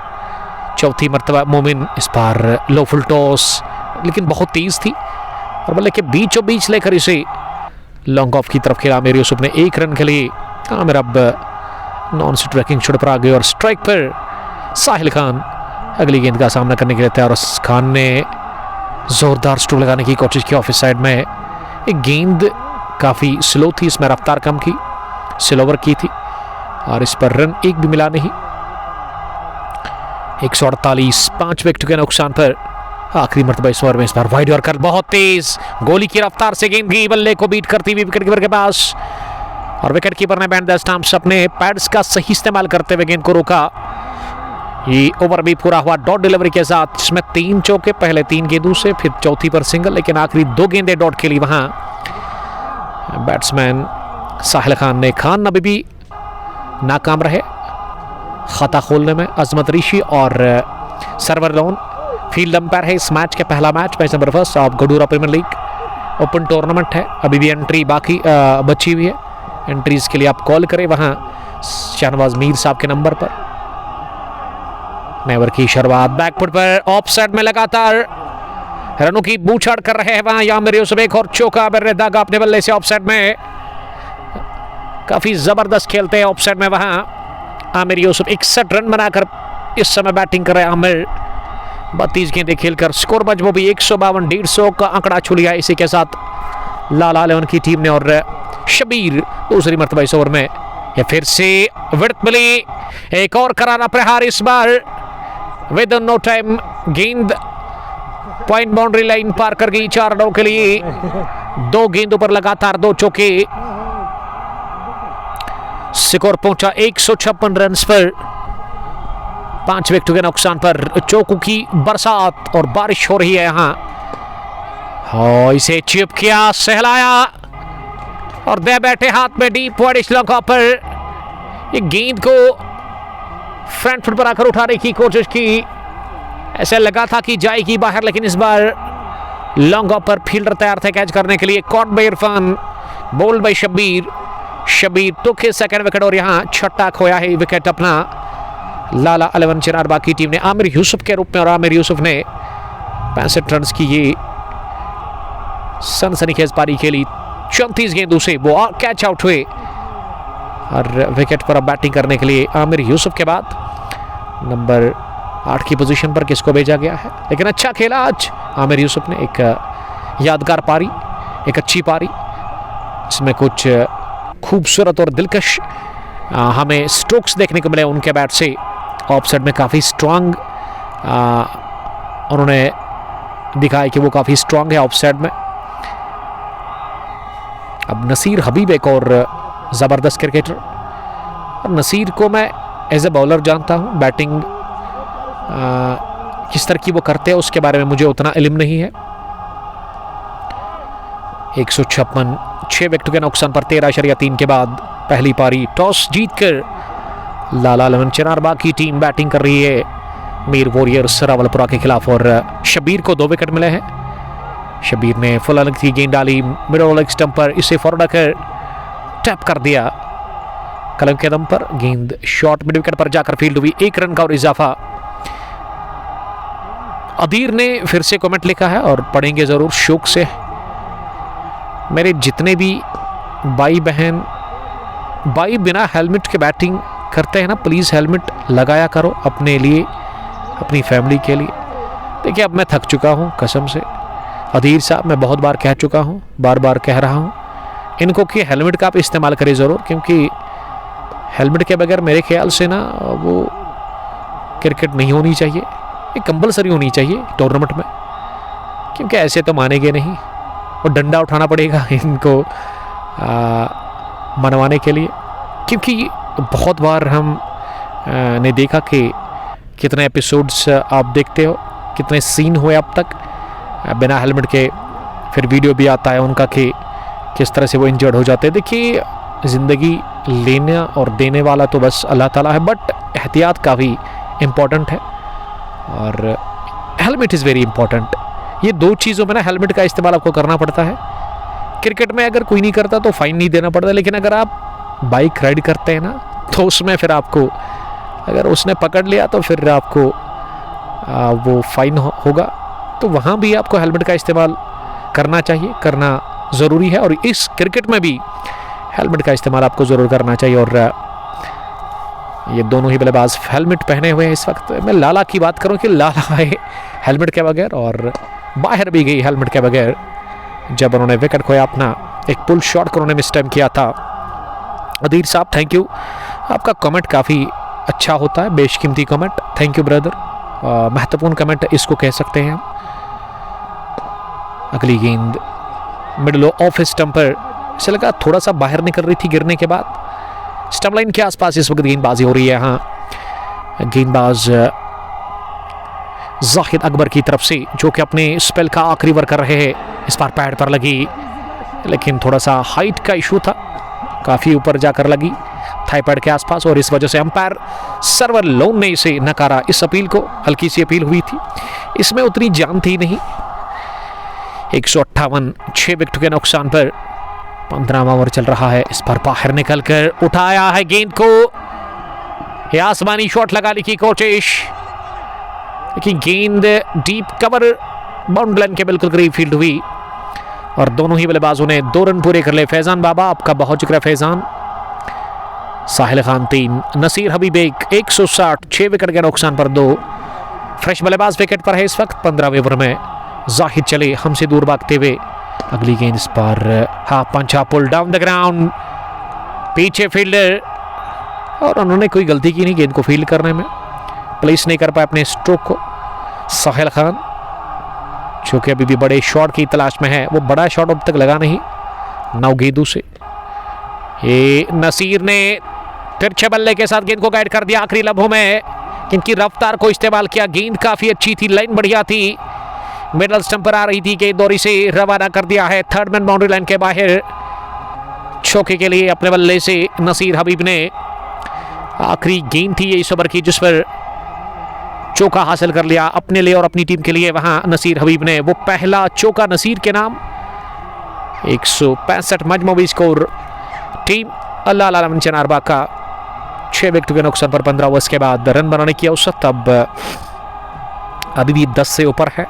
चौथी मरतबा मोमिन इस बार लो फुल टॉस, लेकिन बहुत तेज थी और बल्ले के बीचों बीच लेकर इसे लॉन्ग ऑफ की तरफ खेला आमिर यूसुफ ने 1 रन के लिए। आमिर अब नॉन स्ट्राइकिंग शॉट पर आ गए और स्ट्राइक पर साहिल खान अगली गेंद का सामना करने के लिए तैयार। खान ने जोरदार स्ट्रोक लगाने की कोशिश की ऑफिस साइड में। एक गेंद काफ़ी स्लो थी, इसमें रफ्तार कम की, स्लो ओवर की थी और इस पर रन एक भी मिला नहीं। 148 5 विकेट के नुकसान पर आखिरी मरतबा इस ओवर में इस बार वाइड यॉर्कर, बहुत तेज गोली की रफ्तार से गेंद भी बल्ले को बीट करती हुई विकेट कीपर के पास। और विकेट कीपर ने बैंड द स्टंप्स, अपने पैड्स का सही इस्तेमाल करते हुए गेंद को रोका। ये ओवर भी पूरा हुआ डॉट डिलीवरी के साथ, जिसमें 3 चौके, पहले 3 गेंदों से, फिर चौथी पर सिंगल, लेकिन आखिरी 2 गेंदें डॉट के लिए वहां बैट्समैन साहिल खान ने। खान अभी भी नाकाम रहे खाता खोलने में। अजमत ऋषि और सरवर लोन फील्ड अंपायर है इस मैच के, पहला match number 1 of Gadura premier league open tournament है। अभी भी एंट्री बाकी बची हुई है, एंट्रीज के लिए आप कॉल करें वहां शहनवाज मीर साहब के नंबर पर। नेवर की शुरुआत बैकफुट पर ऑफ साइड में लगातार रनों की बूछाड़ कर रहे हैं वहां आमिर यूसुफ। एक और चौका बिर्रे दागा अपने बल्ले से ऑफ साइड में, काफी जबरदस्त खेलते हैं ऑफ साइड में वहां आमिर यूसुफ। 61 रन बनाकर इस समय बैटिंग कर रहे हैं आमिर। 32 गेंदें खेलकर स्कोर बज वो भी 152 150 का आंकड़ा छू लिया इसी के साथ लाला लेवन की टीम ने। और शबीर दूसरी मरतबा इस ओवर में ये फिर से विड्थ मिली, एक और करारा प्रहार इस बार विद नो टाइम। गेंद पॉइंट बाउंड्री लाइन पार कर गई 4 रनों के लिए। 2 गेंदों पर लगातार 2 चौके, स्कोर पहुंचा 156 रन पर। 5 विकेटों के नुकसान पर चौकों की बरसात और बारिश हो रही है यहाँ। इसे चिप किया, सहलाया और दे बैठे हाथ में डीप वाइड स्लो पर। ये गेंद को फ्रंट फुट पर आकर उठाने की कोशिश की, ऐसे लगा था कि जाएगी बाहर, लेकिन इस बार लॉन्ग ऑफ पर फील्डर तैयार थे कैच करने के लिए। Caught by Irfan, bowled by Shabbir तो के सेकंड विकेट और यहाँ छठा खोया है विकेट अपना लाला 11 चिरार बाकी टीम ने आमिर यूसुफ के रूप में। और आमिर यूसुफ ने 65 रन की ये सनसनीखेज पारी खेली। 34 गेंदों से वो कैच आउट हुए और विकेट पर अब बैटिंग करने के लिए आमिर यूसुफ के बाद नंबर 8 की पोजीशन पर किसको भेजा गया है। लेकिन अच्छा खेला आज आमिर यूसुफ ने, एक यादगार पारी, एक अच्छी पारी जिसमें कुछ खूबसूरत और दिलकश हमें स्ट्रोक्स देखने को मिले उनके बैट से। ऑफ साइड में काफ़ी स्ट्रांग उन्होंने दिखाया कि वो काफ़ी स्ट्रांग है ऑफ साइड में। अब नसीर हबीब एक और ज़बरदस्त क्रिकेटर, और नसीर को मैं एज ए बॉलर जानता हूँ, बैटिंग किस तरह की वो करते हैं उसके बारे में मुझे उतना इल्म नहीं है। 156 6 विकेटों के नुकसान पर 13.3 के बाद पहली पारी टॉस जीतकर लाला 11 चिनार बाकी टीम बैटिंग कर रही है मीर वॉरियर्स रावलपुरा के खिलाफ। और शब्बीर को 2 विकेट मिले हैं। शब्बीर ने फुल लेंथ की गेंद डाली मिडल लेग स्टंप पर, इसे फॉरवर्ड कर टैप कर दिया कलम के दम पर। गेंद शॉर्ट मिड विकेट पर जाकर फील्ड हुई, 1 रन का और इजाफा। अदीर ने फिर से कमेंट लिखा है और पढ़ेंगे जरूर शौक से। मेरे जितने भी भाई बहन बिना हेलमेट के बैटिंग करते हैं ना, प्लीज़ हेलमेट लगाया करो अपने लिए, अपनी फैमिली के लिए। देखिए अब मैं थक चुका हूँ कसम से। अदीर साहब मैं बहुत बार कह चुका हूँ, बार बार कह रहा हूँ इनको कि हेलमेट का आप इस्तेमाल करें ज़रूर, क्योंकि हेलमेट के बगैर मेरे ख्याल से ना वो क्रिकेट नहीं होनी चाहिए, ये कंपलसरी होनी चाहिए टूर्नामेंट में, क्योंकि ऐसे तो मानेंगे नहीं और डंडा उठाना पड़ेगा इनको मनवाने के लिए। क्योंकि बहुत बार हम ने देखा कि कितने एपिसोड्स आप देखते हो, कितने सीन हुए अब तक बिना हेलमेट के, फिर वीडियो भी आता है उनका कि किस तरह से वो इंजर्ड हो जाते हैं। देखिए ज़िंदगी लेना और देने वाला तो बस अल्लाह ताला है, बट एहतियात काफ़ी इम्पॉर्टेंट है और हेलमेट इज़ वेरी इंपॉर्टेंट। ये 2 चीज़ों में ना हेलमेट का इस्तेमाल आपको करना पड़ता है। क्रिकेट में अगर कोई नहीं करता तो फ़ाइन नहीं देना पड़ता, लेकिन अगर आप बाइक राइड करते हैं ना तो उसमें फिर आपको, अगर उसने पकड़ लिया तो फिर आपको वो फ़ाइन होगा। तो वहाँ भी आपको हेलमेट का इस्तेमाल करना चाहिए, करना ज़रूरी है। और इस क्रिकेट में भी हेलमेट का इस्तेमाल आपको ज़रूर करना चाहिए। और ये दोनों ही बल्लेबाज हेलमेट पहने हुए हैं इस वक्त। मैं लाला की बात करूं कि लाला है हेलमेट के बगैर और बाहर भी गई हेलमेट के बगैर जब उन्होंने विकेट खोया अपना। एक पुल शॉट को उन्होंने मिस टाइम किया था। अदीर साहब थैंक यू, आपका कमेंट काफ़ी अच्छा होता है, बेशकीमती कमेंट, थैंक यू ब्रदर। महत्वपूर्ण कमेंट इसको कह सकते हैं हम। अगली गेंद मिडल ऑफ स्टंप पर, ऐसा लगा थोड़ा सा बाहर निकल रही थी गिरने के बाद। स्टंप लाइन के आसपास इस वक्त गेंदबाजी हो रही है यहाँ गेंदबाज जाहिद अकबर की तरफ से, जो कि अपने स्पेल का आखिरी ओवर कर रहे हैं। इस बार पैड पर लगी, लेकिन थोड़ा सा हाइट का इशू था, काफ़ी ऊपर जाकर लगी थाई पैड के आसपास, और इस वजह से अंपायर सर्वर लोन ने इसे नकारा। इस अपील को, हल्की सी अपील हुई थी, इसमें उतनी जान थी नहीं। 158 6 विकेट के नुकसान पर 15वां ओवर चल रहा है। इस पर बाहर निकलकर उठाया है गेंद को, यह आसमानी शॉट लगाने की कोशिश, लेकिन गेंद डीप कवर बाउंड्री लाइन के बिल्कुल करीब फील्ड हुई और दोनों ही बल्लेबाजों ने 2 रन पूरे कर ले। फैजान बाबा आपका बहुत शुक्रिया फैजान। साहिल खान 3, नसीर हबीब 1, 160 6 विकेट के नुकसान पर 2। फ्रेश बल्लेबाज विकेट पर है इस वक्त 15वें ओवर में। जाहिद चले हमसे दूर भागते हुए। अगली गेंद इस पर हाफ पंचा पुल डाउन द ग्राउंड, पीछे फील्डर, और उन्होंने कोई गलती की नहीं गेंद को फील्ड करने में, प्लेस नहीं कर पाए अपने स्ट्रोक को। साहिल खान जो कि अभी भी बड़े शॉट की तलाश में है, वो बड़ा शॉट अब तक लगा नहीं 9 गेंदों से। ये नसीर ने तिरछे बल्ले के साथ गेंद को गाइड कर दिया आखिरी लम्हों में। इनकी रफ्तार को इस्तेमाल किया, गेंद काफी अच्छी थी, लाइन बढ़िया थी, मिडल स्टंप पर आ रही थी, गेंद दोरी से रवाना कर दिया है थर्ड मैन बाउंड्री लाइन के बाहर। चौके के लिए अपने बल्ले से नसीर हबीब ने, आखिरी गेंद थी ये इस ओवर की जिस पर चौका हासिल कर लिया अपने लिए और अपनी टीम के लिए। वहां नसीर हबीब ने वो पहला चौका नसीर के नाम। 165 मजमूई स्कोर टीम अल्लाह चनारबाग का। 6 विकेट के नुकसान पर 15 ओवर्स के बाद रन बनाने की औसत अब अभी भी 10 से ऊपर है,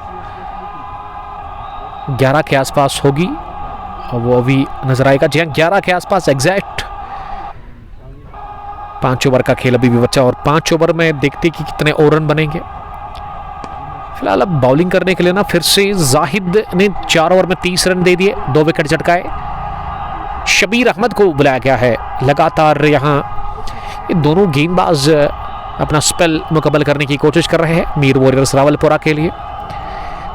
11 के आसपास होगी और वो अभी नजर आएगा। जी हाँ, 11 के आसपास एग्जैक्ट। 5 ओवर का खेल अभी भी बचा और 5 ओवर में देखते कि कितने और रन बनेंगे। फिलहाल अब बॉलिंग करने के लिए ना फिर से जाहिद ने 4 ओवर में 30 रन दे दिए, 2 विकेट झटकाए। शबीर अहमद को बुलाया गया है। लगातार यहाँ ये दोनों गेंदबाज अपना स्पेल मुकम्मल करने की कोशिश कर रहे हैं मीर वॉरियर्स रावलपुरा के लिए।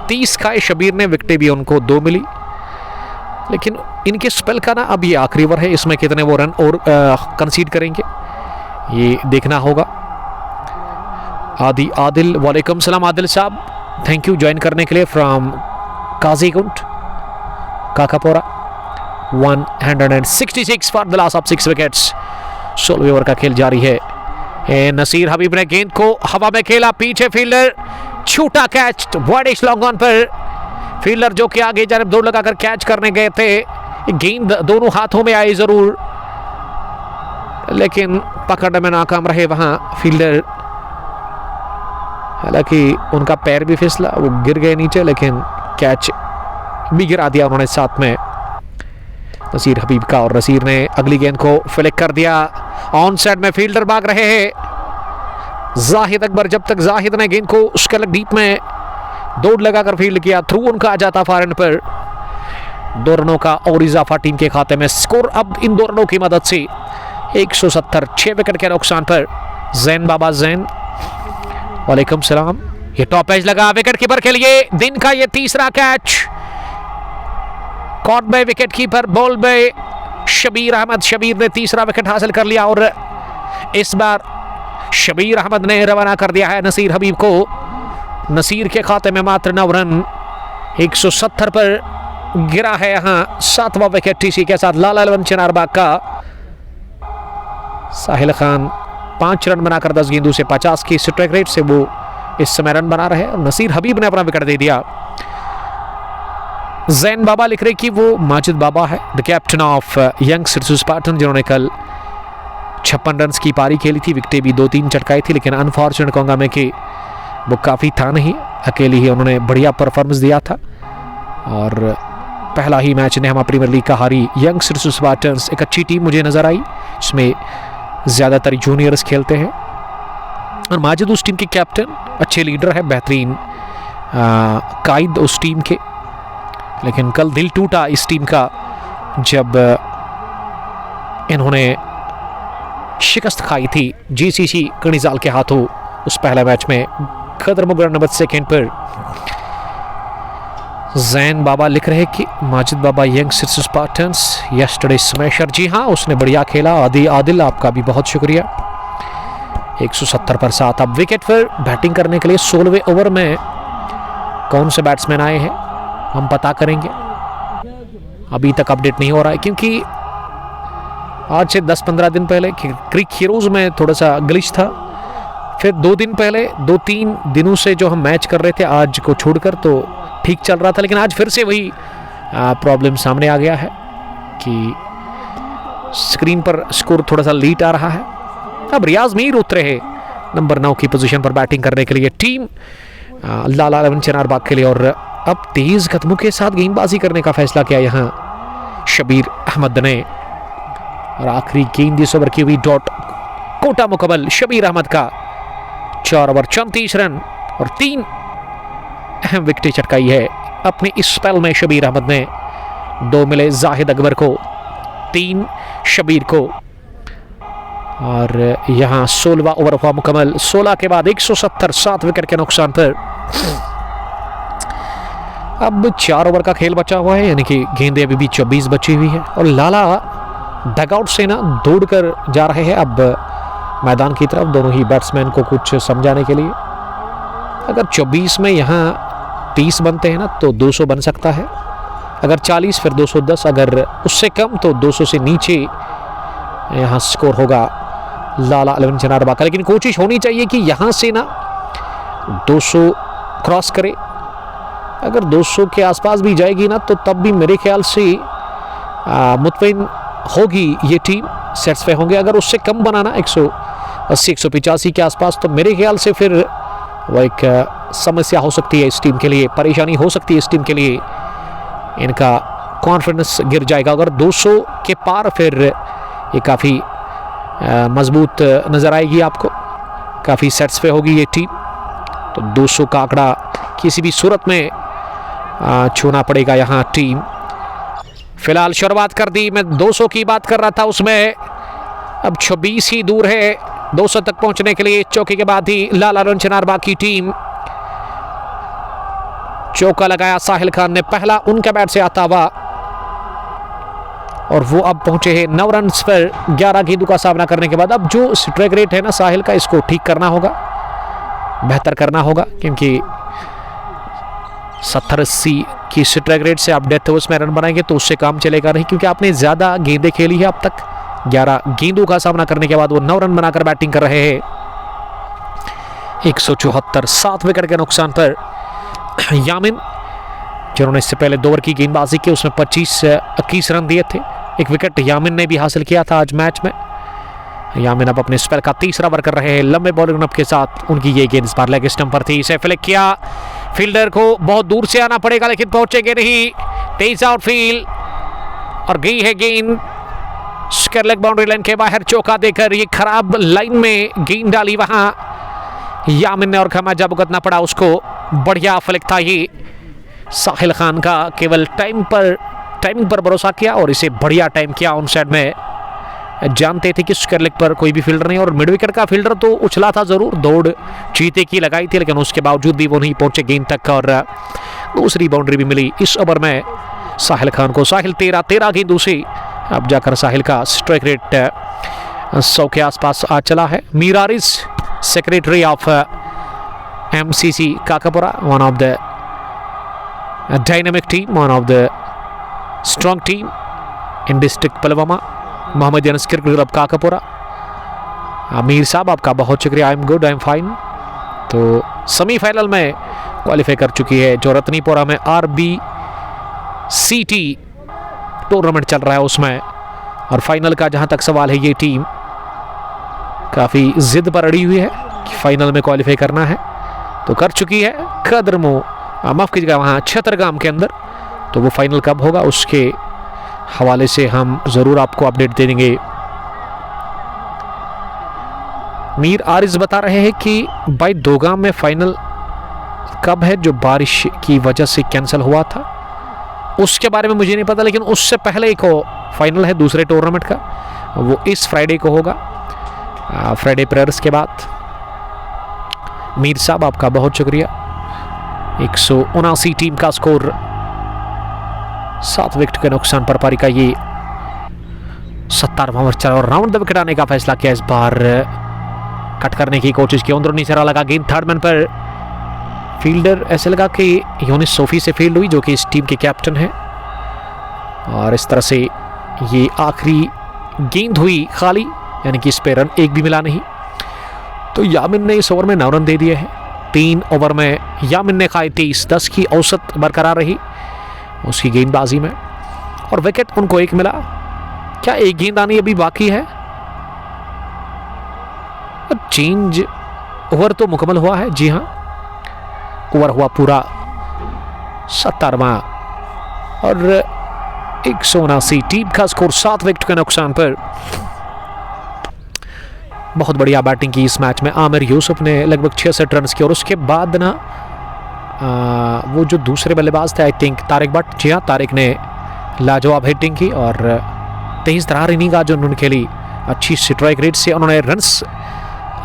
30 खाए शबीर ने, विकेटें भी उनको 2 मिली, लेकिन इनके स्पेल का ना अब ये आखिरी ओवर है, इसमें कितने वो रन और कंसीड करेंगे ये देखना होगा। आदि आदिल, वालेकुम सलाम आदिल साहब, थैंक यू ज्वाइन करने के लिए from Qazigund Kakapora. 166 for the loss of 6 wickets. 16 over का खेल जारी है। नसीर हबीब ने गेंद को हवा में खेला, पीछे फील्डर, छूटा कैच, वाइडिश लॉन्ग ऑन पर फील्डर जो कि आगे जानिब दौड़ लगाकर कैच करने गए थे। गेंद दोनों हाथों में आई जरूर, लेकिन पकड़ने में नाकाम रहे वहां फील्डर। हालांकि उनका पैर भी फिसला, वो गिर गए नीचे, लेकिन कैच भी गिरा दिया उन्होंने साथ में नसीर हबीब का। और नसीर ने अगली गेंद को फ्लिक कर दिया, ऑन साइड में फील्डर भाग रहे हैं जाहिद अकबर। जब तक जाहिद ने गेंद को उसके डीप में दौड़ लगाकर फील्ड किया, थ्रू उनका आ जाता फॉरन पर। 2 रनों का और इजाफा टीम के खाते में। स्कोर अब इन 2 रनों की मदद से 170, 6 विकेट के नुकसान पर। जैन बाबा जैन, वालेकुम सलाम। ये टॉप एज लगा विकेट कीपर के लिए, दिन का ये तीसरा catch. Caught by wicket keeper, ball by Shabir Ahmad. Shabir ने तीसरा विकेट हासिल कर लिया और इस बार शबीर अहमद ने रवाना कर दिया है नसीर हबीब को। नसीर के खाते में मात्र 9 रन। 170 पर गिरा है यहाँ 7वां विकेट टीसी के साथ लाला लवन चनारबाग का। साहिल खान 5 रन बनाकर 10 गेंदों से 50 की स्ट्राइक रेट से वो इस समय रन बना रहे हैं और नसीर हबीब ने अपना विकेट दे दिया। जैन बाबा लिख रहे कि वो माजिद बाबा है, the captain of young Sirsu spartan, जिन्होंने कल 56 रन की पारी खेली थी, विकेटें भी 2-3 चटकाई थी, लेकिन अनफॉर्चुनेट कहूँगा मैं कि वो काफ़ी था नहीं, अकेले ही उन्होंने बढ़िया परफॉर्मेंस दिया था। और पहला ही मैच नेहमा प्रीमियर लीग का हारी यंग सिरसू स्पार्टन्स। एक अच्छी टीम मुझे नज़र आई, इसमें ज़्यादातर जूनियर्स खेलते हैं और माजिद उस टीम के कैप्टन, अच्छे लीडर है, बेहतरीन कायद उस टीम के। लेकिन कल दिल टूटा इस टीम का जब इन्होंने शिकस्त खाई थी जीसीसी कणिजाल के हाथों उस पहले मैच में। खदर मुगर नंबर 2 पर जैन बाबा लिख रहे कि माजिद बाबा यंग सिरसू स्पार्टन्स यस्टरडे स्मैशर। जी हाँ, उसने बढ़िया खेला। आदिल आपका भी बहुत शुक्रिया। 170 पर 7। अब विकेट पर बैटिंग करने के लिए 16वें ओवर में कौन से बैट्समैन आए हैं हम पता करेंगे। अभी तक अपडेट नहीं हो रहा है क्योंकि आज से 10-15 दिन पहले क्रिक हीरोज में थोड़ा सा ग्लिच था। फिर 2 दिन पहले 2-3 दिनों से जो हम मैच कर रहे थे आज को छोड़कर तो ठीक चल रहा था, लेकिन आज फिर से वही प्रॉब्लम सामने आ गया है कि स्क्रीन पर स्कोर थोड़ा सा लीट आ रहा है। अब रियाज मीर उतरे हैं नंबर 9 की पोजीशन पर बैटिंग करने के लिए टीम लाला लवन चनारबाग के लिए। और अब तेज कदमों के साथ गेंदबाजी करने का फैसला किया यहाँ शबीर अहमद ने। और आखिरी गेंद इस ओवर की हुई डॉट, कोटा मुकम्मल शबीर अहमद का। 4 ओवर 34 रन और 3 अहम विकेटें चटकाई है अपने इस स्पेल में शबीर अहमद ने। 2 मिले जाहिद अकबर को, 3 शबीर को। और यहाँ 16वां ओवर हुआ मुकम्मल। 16 के बाद 170, 7 विकेट के नुकसान पर। अब 4 ओवर का खेल बचा हुआ है, यानी कि गेंदें अभी भी 24 बची हुई है और लाला डगआउट से ना दौड़कर जा रहे हैं। अब मैदान की तरफ, दोनों ही बैट्समैन को कुछ समझाने के लिए। अगर 24 में यहाँ 30 बनते हैं ना तो 200 बन सकता है, अगर 40 फिर 210, अगर उससे कम तो 200 से नीचे यहाँ स्कोर होगा लाला लवन चनारबा का। लेकिन कोशिश होनी चाहिए कि यहाँ से ना 200 क्रॉस करे। अगर 200 के आसपास भी जाएगी ना तो तब भी मेरे ख्याल से मुतमईन होगी ये टीम, सेटिस्फाई होंगे। अगर उससे कम बनाना 180 185 के आसपास तो मेरे ख्याल से फिर वो एक समस्या हो सकती है इस टीम के लिए, परेशानी हो सकती है इस टीम के लिए, इनका कॉन्फिडेंस गिर जाएगा। अगर 200 के पार फिर ये काफ़ी मजबूत नज़र आएगी आपको, काफ़ी सेटिस्फाई होगी ये टीम। तो 200 का आंकड़ा किसी भी सूरत में छूना पड़ेगा यहाँ टीम। फिलहाल शुरुआत कर दी, मैं 200 की बात कर रहा था उसमें, अब 26 ही दूर है 200 तक पहुंचने के लिए। चौके के बाद ही लाला लवन चनारबा की टीम, चौका लगाया साहिल खान ने पहला उनके बैट से आता हुआ, और वो अब पहुंचे हैं 9 रन पर 11 गेंदों का सामना करने के बाद। अब जो स्ट्राइक रेट है ना साहिल का, इसको ठीक करना होगा, बेहतर करना होगा, क्योंकि 70-80 की स्ट्राइक रेट से आप डेथ ओवर्स में रन बनाएंगे तो उससे काम चलेगा नहीं, क्योंकि आपने ज़्यादा गेंदें खेली है अब तक। 11 गेंदों का सामना करने के बाद वो 9 रन बनाकर बैटिंग कर रहे हैं। 174, 7 विकेट के नुकसान पर यामिन, जिन्होंने इससे पहले 2 ओवर की गेंदबाजी की, उसमें 25-21 रन दिए थे। एक विकेट यामिन ने भी हासिल किया था आज मैच में। यामिन अब अपने स्पेल का 3रा ओवर कर रहे हैं लंबे बॉलिंग रन के साथ। उनकी ये गेंद इस बार लेग स्टंप पर थी, इसे फ्लिक किया, फील्डर को बहुत दूर से आना पड़ेगा लेकिन पहुंचेंगे नहीं। 23 आउटफील्ड और गई है गेंद स्क्वायर लेग बाउंड्री लाइन के बाहर। चौका देकर ये खराब लाइन में गेंद डाली वहां यामिन ने और खमाजा भुगतना पड़ा उसको। बढ़िया फ्लिक था ये साहिल खान का, केवल टाइमिंग पर भरोसा किया और इसे बढ़िया टाइम किया ऑन साइड में। जानते थे कि स्क्वायर लेग पर कोई भी फील्डर नहीं, और मिड विकेट का फील्डर तो उछला था ज़रूर, दौड़ चीते की लगाई थी, लेकिन उसके बावजूद भी वो नहीं पहुंचे गेंद तक, और दूसरी बाउंड्री भी मिली इस ओवर में साहिल खान को। साहिल 13 गेंदों से अब जाकर साहिल का स्ट्राइक रेट 100 के आसपास आ चला है। Mir Ariz, secretary of MCC Kakapura, one of the dynamic team, one of the strong team in district Pulwama, Mohammad Anas cricket club Kakapura. Mir साहब आपका बहुत शुक्रिया, I am good, I am fine. तो सेमीफाइनल में क्वालिफाई कर चुकी है, जो रतनीपुरा में RBCT टूर्नामेंट चल रहा है उसमें, और फाइनल का जहां तक सवाल है ये टीम काफ़ी जिद पर अड़ी हुई है कि फाइनल में क्वालिफाई करना है, तो कर चुकी है। कदरमो माफ़ कीजिएगा वहाँ छतरगाम के अंदर, तो वो फाइनल कब होगा उसके हवाले से हम ज़रूर आपको अपडेट दे देंगे। मीर आरिज बता रहे हैं कि भाई दोगाम में फाइनल कब है, जो बारिश की वजह से कैंसिल हुआ था उसके बारे में मुझे नहीं पता, लेकिन उससे पहले एक फाइनल है दूसरे टूर्नामेंट का, वो इस फ्राइडे को होगा, फ्राइडे प्रेयर्स के बाद। मीर साहब आपका बहुत शुक्रिया। 179 टीम का स्कोर, 7 विकेट के नुकसान पर पारी का ये 17वां ओवर चला, और राउंड द विकेट आने का फैसला किया। इस बार कट करने की कोशिश की, अंदरूनी सिरा लगा गेंद थर्ड मैन पर, फील्डर ऐसे लगा कि यूनिस सोफी से फील्ड हुई, जो कि इस टीम के कैप्टन है, और इस तरह से ये आखिरी गेंद हुई खाली, यानी कि इस पे रन एक भी मिला नहीं। तो यामिन ने इस ओवर में 9 रन दे दिए हैं। 3 ओवर में यामिन ने खाए 30, 10 की औसत बरकरार रही उसकी गेंदबाजी में, और विकेट उनको एक मिला। क्या एक गेंद आनी अभी बाकी है? चेंज ओवर तो मुकम्मल हुआ है, जी हाँ, ओवर हुआ पूरा 17वां, और 179 टीम का स्कोर 7 विकेट के नुकसान पर। बहुत बढ़िया बैटिंग की इस मैच में आमिर यूसुफ ने, लगभग 66 रन किए, और उसके बाद ना वो जो दूसरे बल्लेबाज थे आई थिंक तारिक भट्ट, जी हाँ तारिक ने लाजवाब हिटिंग की, और 23 धार इनिंग आज उन्होंने खेली, अच्छी स्ट्राइक रेट से उन्होंने रन्स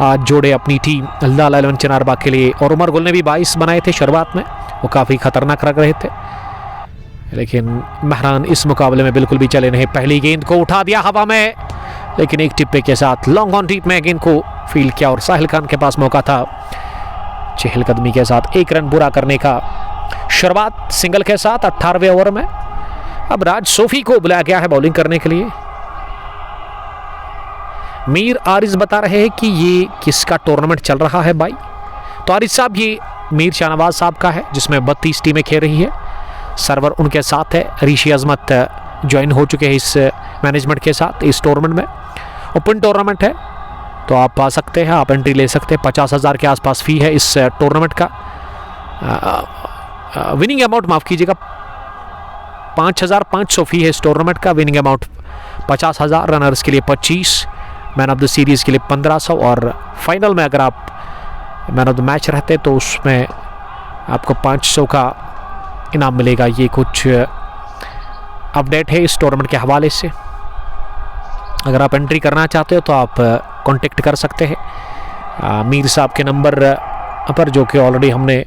आज जोड़े अपनी टीम लाला लवन चनारबा के लिए। और उमर गुल ने भी 22 बनाए थे शुरुआत में, वो काफ़ी खतरनाक लग रहे थे, लेकिन महरान इस मुकाबले में बिल्कुल भी चले नहीं। पहली गेंद को उठा दिया हवा में, लेकिन एक टिप्पे के साथ लॉन्ग ऑन डीप में गेंद को फील्ड किया और साहिल खान के पास मौका था चहलकदमी के साथ एक रन पूरा करने का। शुरुआत सिंगल के साथ 18वें ओवर में। अब राज सोफी को बुलाया गया है बॉलिंग करने के लिए। मीर आरिज बता रहे हैं कि ये किसका टूर्नामेंट चल रहा है भाई। तो आरिज साहब ये मीर शाहनवाज साहब का है जिसमें 32 टीमें खेल रही है। सर्वर उनके साथ है। ऋषि अजमत ज्वाइन हो चुके हैं इस मैनेजमेंट के साथ। इस टूर्नामेंट में ओपन टूर्नामेंट है तो आप आ सकते हैं, आप एंट्री ले सकते हैं। 50,000 के आसपास फी है इस टूर्नामेंट का। विनिंग अमाउंट माफ़ कीजिएगा 5,500 फी है इस टूर्नामेंट का। विनिंग अमाउंट 50,000, रनर्स के लिए 25, मैन ऑफ द सीरीज़ के लिए 1500 और फाइनल में अगर आप मैन ऑफ द मैच रहते तो उसमें आपको 500 का इनाम मिलेगा। ये कुछ अपडेट है इस टूर्नामेंट के हवाले से। अगर आप एंट्री करना चाहते हो तो आप कांटेक्ट कर सकते हैं मीर साहब के नंबर पर, जो कि ऑलरेडी हमने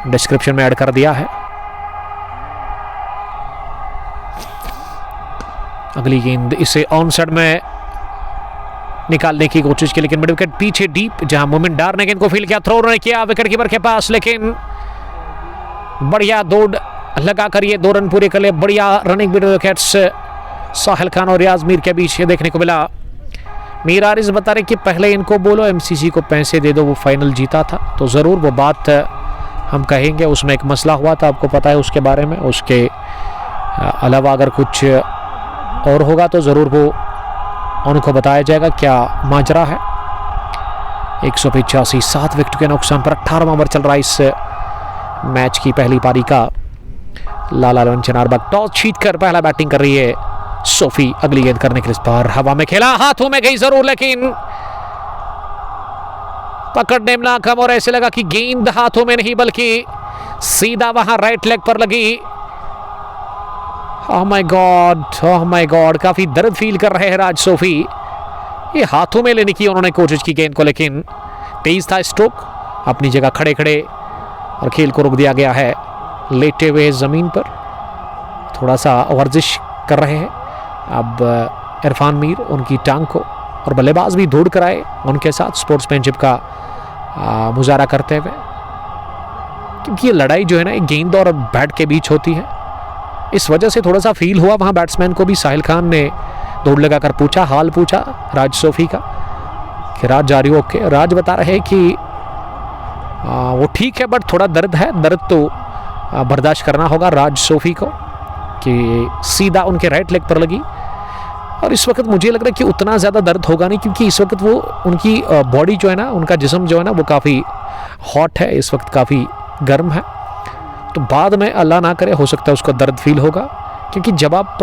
डिस्क्रिप्शन में ऐड कर दिया है। अगली गेंद इसे ऑन साइड में निकालने की कोशिश की, लेकिन मिड विकेट पीछे डीप, जहां मोमिन डार ने गेंद को फील्ड किया, थ्रो ने किया विकेट कीपर के पास, लेकिन बढ़िया दौड़ लगाकर ये 2 रन पूरे कर लिए। बढ़िया running mid wickets Sahil Khan और रियाज मीर के बीच देखने को मिला। मीर आरिज बता रहे कि पहले इनको बोलो एमसीसी को पैसे दे दो, वो फाइनल जीता था। तो ज़रूर वो बात हम कहेंगे, उसमें एक मसला हुआ था, आपको पता है उसके बारे में। उसके अलावा अगर कुछ और होगा तो ज़रूर वो उनको बताया जाएगा क्या माजरा है। 185, 7 विकेट के नुकसान पर 18वां ओवर चल रहा है इस मैच की पहली पारी का। लाला लवन चनारबाग टॉस जीतकर पहला बैटिंग कर रही है सोफी। अगली गेंद करने के लिए इस बार हवा में खेला, हाथों में गई जरूर, लेकिन पकड़ने में नाकाम और ऐसे लगा कि गेंद हाथों में नहीं बल्कि सीधा वहां राइट लेग पर लगी। Oh my God, oh my God, काफी दर्द फील कर रहे हैं राज सोफी। ये हाथों में लेने की उन्होंने कोशिश की गेंद को, लेकिन तेज था स्ट्रोक। अपनी जगह खड़े खड़े और खेल को रोक दिया गया है। लेटे हुए जमीन पर थोड़ा सा वर्जिश कर रहे हैं अब इरफान मीर, उनकी टांग को, और बल्लेबाज भी दौड़ कर आए उनके साथ स्पोर्ट्समैनशिप का मुजाहरा करते हुए। क्योंकि ये लड़ाई जो है ना, एक गेंद और बैट के बीच होती है, इस वजह से थोड़ा सा फील हुआ वहाँ बैट्समैन को भी। साहिल खान ने दौड़ लगाकर पूछा, हाल पूछा राज सोफी का कि राज जा रही हो? ओके। राज बता रहे हैं कि वो ठीक है बट थोड़ा दर्द है, दर्द तो बर्दाश्त करना होगा राज सोफी को, कि सीधा उनके राइट लेग पर लगी। और इस वक्त मुझे लग रहा है कि उतना ज़्यादा दर्द होगा नहीं, क्योंकि इस वक्त वो उनकी बॉडी जो है ना, उनका जिस्म जो है ना, वो काफ़ी हॉट है इस वक्त, काफ़ी गर्म है। तो बाद में अल्लाह ना करे हो सकता है उसको दर्द फील होगा, क्योंकि जब आप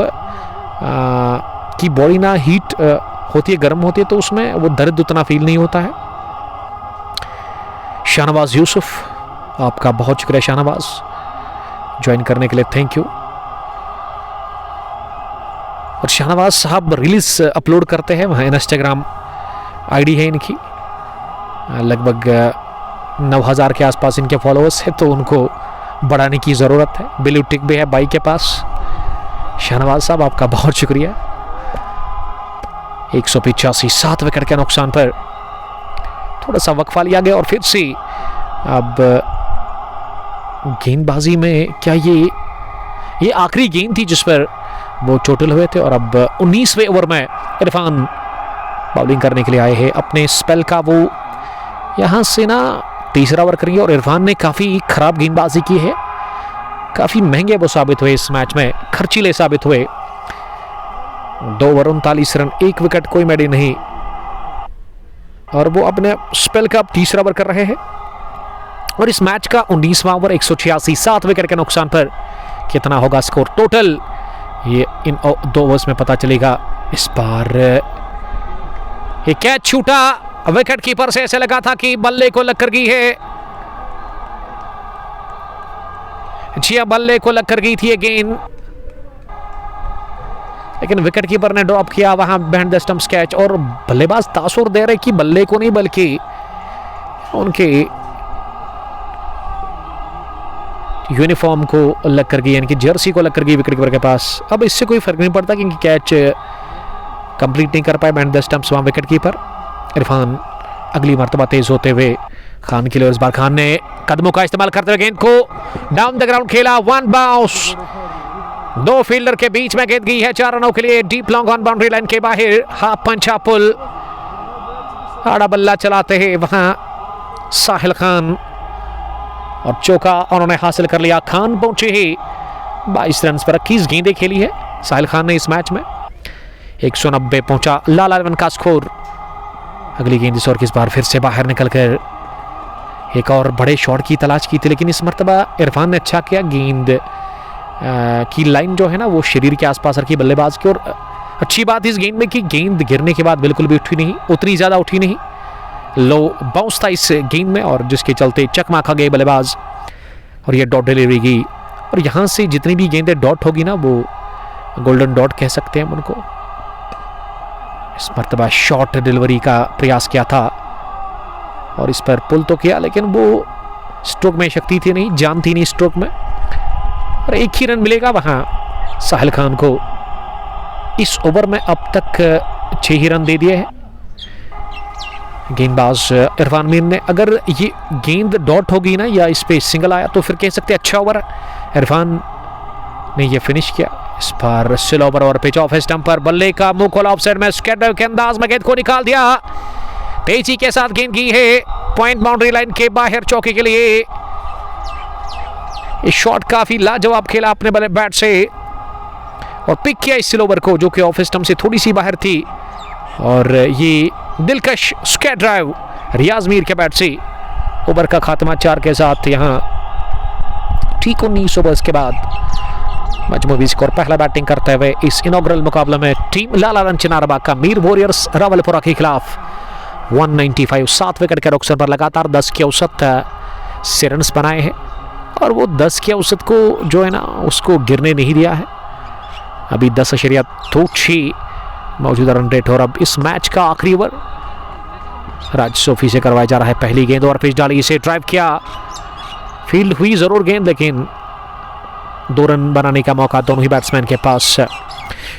की बॉडी ना हीट होती है, गर्म होती है, तो उसमें वो दर्द उतना फील नहीं होता है। शाहनवाज यूसुफ, आपका बहुत शुक्रिया शाहनवाज, ज्वाइन करने के लिए थैंक यू। और शाहनवाज साहब रील्स अपलोड करते हैं, वहाँ इंस्टाग्राम आईडी है इनकी, लगभग 9,000 के आसपास इनके फॉलोअर्स है, तो उनको बढ़ाने की ज़रूरत है। ब्लू टिक भी है बाइक के पास। शाहनवाज साहब आपका बहुत शुक्रिया। 185, 7 विकेट के नुकसान पर थोड़ा सा वक्फा लिया गया और फिर से अब गेंदबाजी में क्या ये आखिरी गेंद थी जिस पर वो चोटिल हुए थे। और अब 19वें ओवर में इरफान बॉलिंग करने के लिए आए हैं। अपने स्पेल का वो यहाँ से ना तीसरा ओवर करेंगे, और इरफान ने काफ़ी ख़राब गेंदबाजी की है, काफ़ी महंगे वो साबित हुए इस मैच में, खर्चीले साबित हुए। 2 ओवर 39 रन, 1 विकेट, कोई मेडी नहीं, और वो अपने स्पेल का अब तीसरा ओवर कर रहे हैं। और इस मैच का 19वां ओवर 186, 7 विकेट के नुकसान पर कितना होगा स्कोर टोटल, ये इन 2 ओवर्स में पता चलेगा। इस बार ये कैच छूटा विकेट कीपर से, ऐसे लगा था कि बल्ले को लग कर गई है। जी बल्ले को लग कर गई थी ये गेंद, लेकिन विकेट कीपर ने ड्रॉप किया वहां बिहाइंड द स्टंप्स कैच। और बल्लेबाज तासुर दे रहे कि बल्ले को नहीं बल्कि उनके यूनिफॉर्म को लग कर गई, यानी कि जर्सी को लग कर गई विकेट कीपर के पास। अब इससे कोई फर्क नहीं पड़ता क्योंकि कैच कंप्लीट नहीं कर पाए बैंड द स्टंप्स वहाँ विकेट कीपर इरफान। अगली मरतबा तेज होते हुए खान के लिए इस बार खान ने कदमों का इस्तेमाल करते हुए गेंद को डाउन द ग्राउंड खेला। 1 बाउंस, 2 फील्डर के बीच में गेंद गई है 4 रनों के लिए। Deep long on boundary line के बाहर, हाफ पंच हाफ पुल, आड़ा बल्ला चलाते हैं वहां साहिल खान और चौका उन्होंने हासिल कर लिया। खान पहुंचे ही 22 रन पर 21 गेंदें खेली है साहिल खान ने इस मैच में। 190 पहुंचा लाला 11 का स्कोर। अगली गेंद इस ओवर की इस बार फिर से बाहर निकलकर एक और बड़े शॉट की तलाश की थी, लेकिन इस मरतबा इरफान ने अच्छा किया। गेंद की लाइन जो है ना वो शरीर के आसपास रखी बल्लेबाज की। और अच्छी बात इस गेंद में कि गेंद गिरने के बाद बिल्कुल भी उठी नहीं, उतनी ज़्यादा उठी नहीं, लो बाउंस था इस गेंद में और जिसके चलते चकमा खा गए बल्लेबाज और ये डॉट डिलीवरी की। और यहाँ से जितनी भी गेंदें डॉट होगी ना वो गोल्डन डॉट कह सकते हैं उनको। इस मरतबा शॉर्ट डिलीवरी का प्रयास किया था और इस पर पुल तो किया, लेकिन वो स्ट्रोक में शक्ति थी नहीं, जान थी नहीं स्ट्रोक में। और 1 ही रन मिलेगा वहाँ साहिल खान को। इस ओवर में अब तक 6 ही रन दे दिए हैं गेंदबाज इरफान मीर ने। अगर ये गेंद डॉट होगी ना या इस पे सिंगल आया तो फिर कह सकते अच्छा ओवर इरफान ने ये फिनिश किया। इस बार स्लो ओवर और पिच ऑफ स्टंप पर बल्ले का मुंह खोला ऑफसाइड में, स्केटर के अंदाज में गेंद को निकाल दिया। तेजी के साथ गेंद की है पॉइंट बाउंड्री लाइन के बाहर चौके के लिए। इस शॉट काफी लाजवाब खेला अपने बल्ले बैट से और पिक किया इस स्लो ओवर को जो कि ऑफ स्टंप से थोड़ी सी बाहर थी। और ये दिलकश स्क्वायर ड्राइव रियाज मीर के बैट से। ओवर का खात्मा 4 के साथ यहाँ ठीक 19 ओवर्स के बाद मजमूवी स्कोर। पहला बैटिंग करते हुए इस इनॉग्रल मुकाबले में टीम लाला रंचनारबाग का मीर वॉरियर्स रावलपुरा के खिलाफ 195 7 विकेट के नुकसान पर लगातार 10 की औसत से रन बनाए हैं और वो 10 की औसत को जो है ना उसको गिरने नहीं दिया है। अभी 10.6 मौजूदा रन रेट। और अब इस मैच का आखिरी ओवर राज सोफी से करवाया जा रहा है। पहली गेंद और पिच डाली, इसे ड्राइव किया, फील्ड हुई जरूर गेंद लेकिन 2 रन बनाने का मौका दोनों ही बैट्समैन के पास।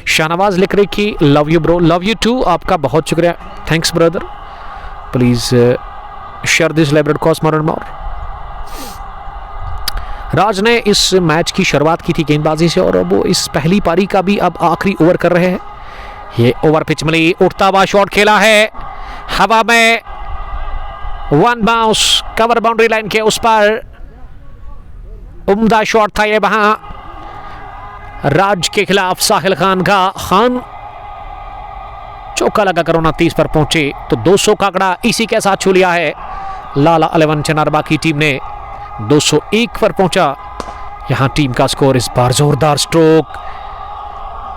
शाहनवाज लिख रहे कि love you bro, love you too. आपका बहुत शुक्रिया, thanks brother. Please share this live broadcast more and more. Raj ने इस मैच की शुरुआत की थी गेंदबाजी से और वो इस पहली पारी का भी अब आखिरी ओवर कर रहे हैं। ये ओवर पिच मिली, उठता हुआ शॉट खेला है हवा में, 1 बाउंस कवर बाउंड्री लाइन के उस पर। उम्दा शॉट था ये वहां राज के खिलाफ साहिल खान का। खान चौका लगाकर 29 पर पहुंचे तो 200 का आंकड़ा इसी के साथ छू लिया है लाला 11 चनारबा की टीम ने। 201 पर पहुंचा यहां टीम का स्कोर। इस बार जोरदार स्ट्रोक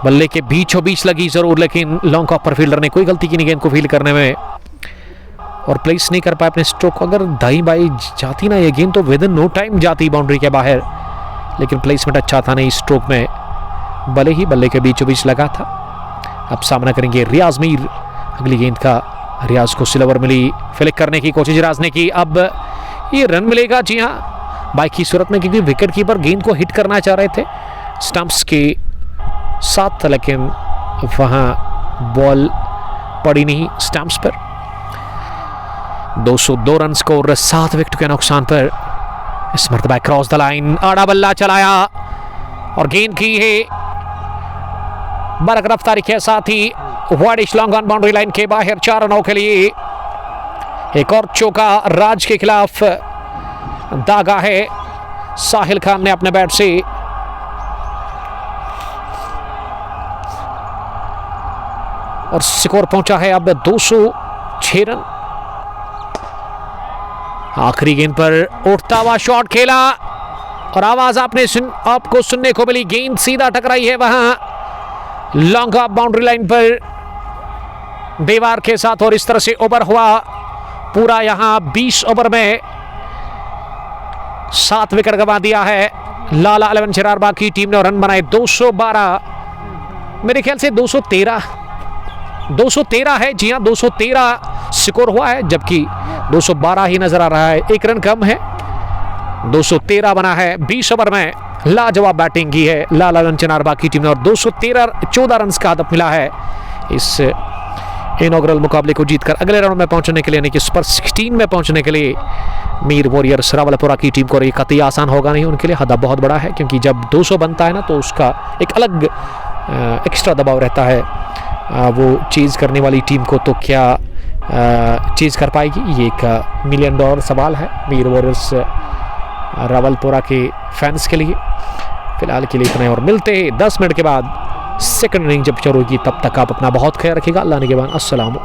बल्ले के बीचों बीच लगी जरूर, लेकिन लॉन्ग ऑफ पर फील्डर ने कोई गलती की नहीं गेंद को फील्ड करने में और प्लेस नहीं कर पाए अपने स्ट्रोक को। अगर दाई बाई जाती ना ये गेंद तो विद इन नो टाइम जाती बाउंड्री के बाहर, लेकिन प्लेसमेंट अच्छा था नहीं स्ट्रोक में, भले ही बल्ले के बीचों बीच लगा था। अब सामना करेंगे रियाज मीर। अगली गेंद का रियाज को सिल्वर मिली, फ्लिक करने की कोशिश रियाज ने की। अब ये रन मिलेगा जी हाँ बाइक की सूरत में, क्योंकि विकेट कीपर गेंद को हिट करना चाह रहे थे स्टंप्स के साथ, लेकिन वहां बॉल पड़ी नहीं स्टंप्स पर। 202 रन स्कोर 7 विकेट के नुकसान पर। इस मरतबा क्रॉस द लाइन, आड़ा बल्ला चलाया और गेंद की है बरक रफ्तारी के साथ ही wide long on boundary line के बाहर 4 रनों के लिए। एक और चौका राज के खिलाफ दागा है साहिल खान ने अपने बैट से। और स्कोर पहुंचा है अब 206 रन। आखिरी गेंद पर उठता हुआ शॉट खेला और आवाज आपको सुनने को मिली, गेंद सीधा टकराई है वहां लॉन्ग ऑफ बाउंड्री लाइन पर दीवार के साथ। और इस तरह से ओवर हुआ पूरा। यहां 20 ओवर में 7 विकेट गंवा दिया है लाला 11 चनारबाग की टीम ने और रन बनाए 212, मेरे ख्याल से 213 है जी हाँ, 213 स्कोर हुआ है, जबकि 212 ही नजर आ रहा है, 1 रन कम है। 213 बना है 20 ओवर में। लाजवाब बैटिंग की है लाला लंचनारबा की टीम ने और 14 रन का हदफ मिला है इस इनॉग्रल मुकाबले को जीतकर अगले राउंड में पहुंचने के लिए, यानी कि सुपर 16 में पहुंचने के लिए मीर वॉरियर्स रावलपुरा की टीम को। ये कतई आसान होगा नहीं उनके लिए, हदफ बहुत बड़ा है क्योंकि जब 200 बनता है ना तो उसका एक अलग एक्स्ट्रा दबाव रहता है वो चीज़ करने वाली टीम को। तो क्या चीज़ कर पाएगी, ये एक $1 मिलियन सवाल है मीर वॉरियर्स रावलपुरा के फैंस के लिए। फिलहाल के लिए इतना और मिलते हैं 10 मिनट के बाद सेकंड इनिंग जब शुरू होगी, तब तक आप अपना बहुत ख्याल रखिएगा। अल्लाह ने के बाद अस्सलाम।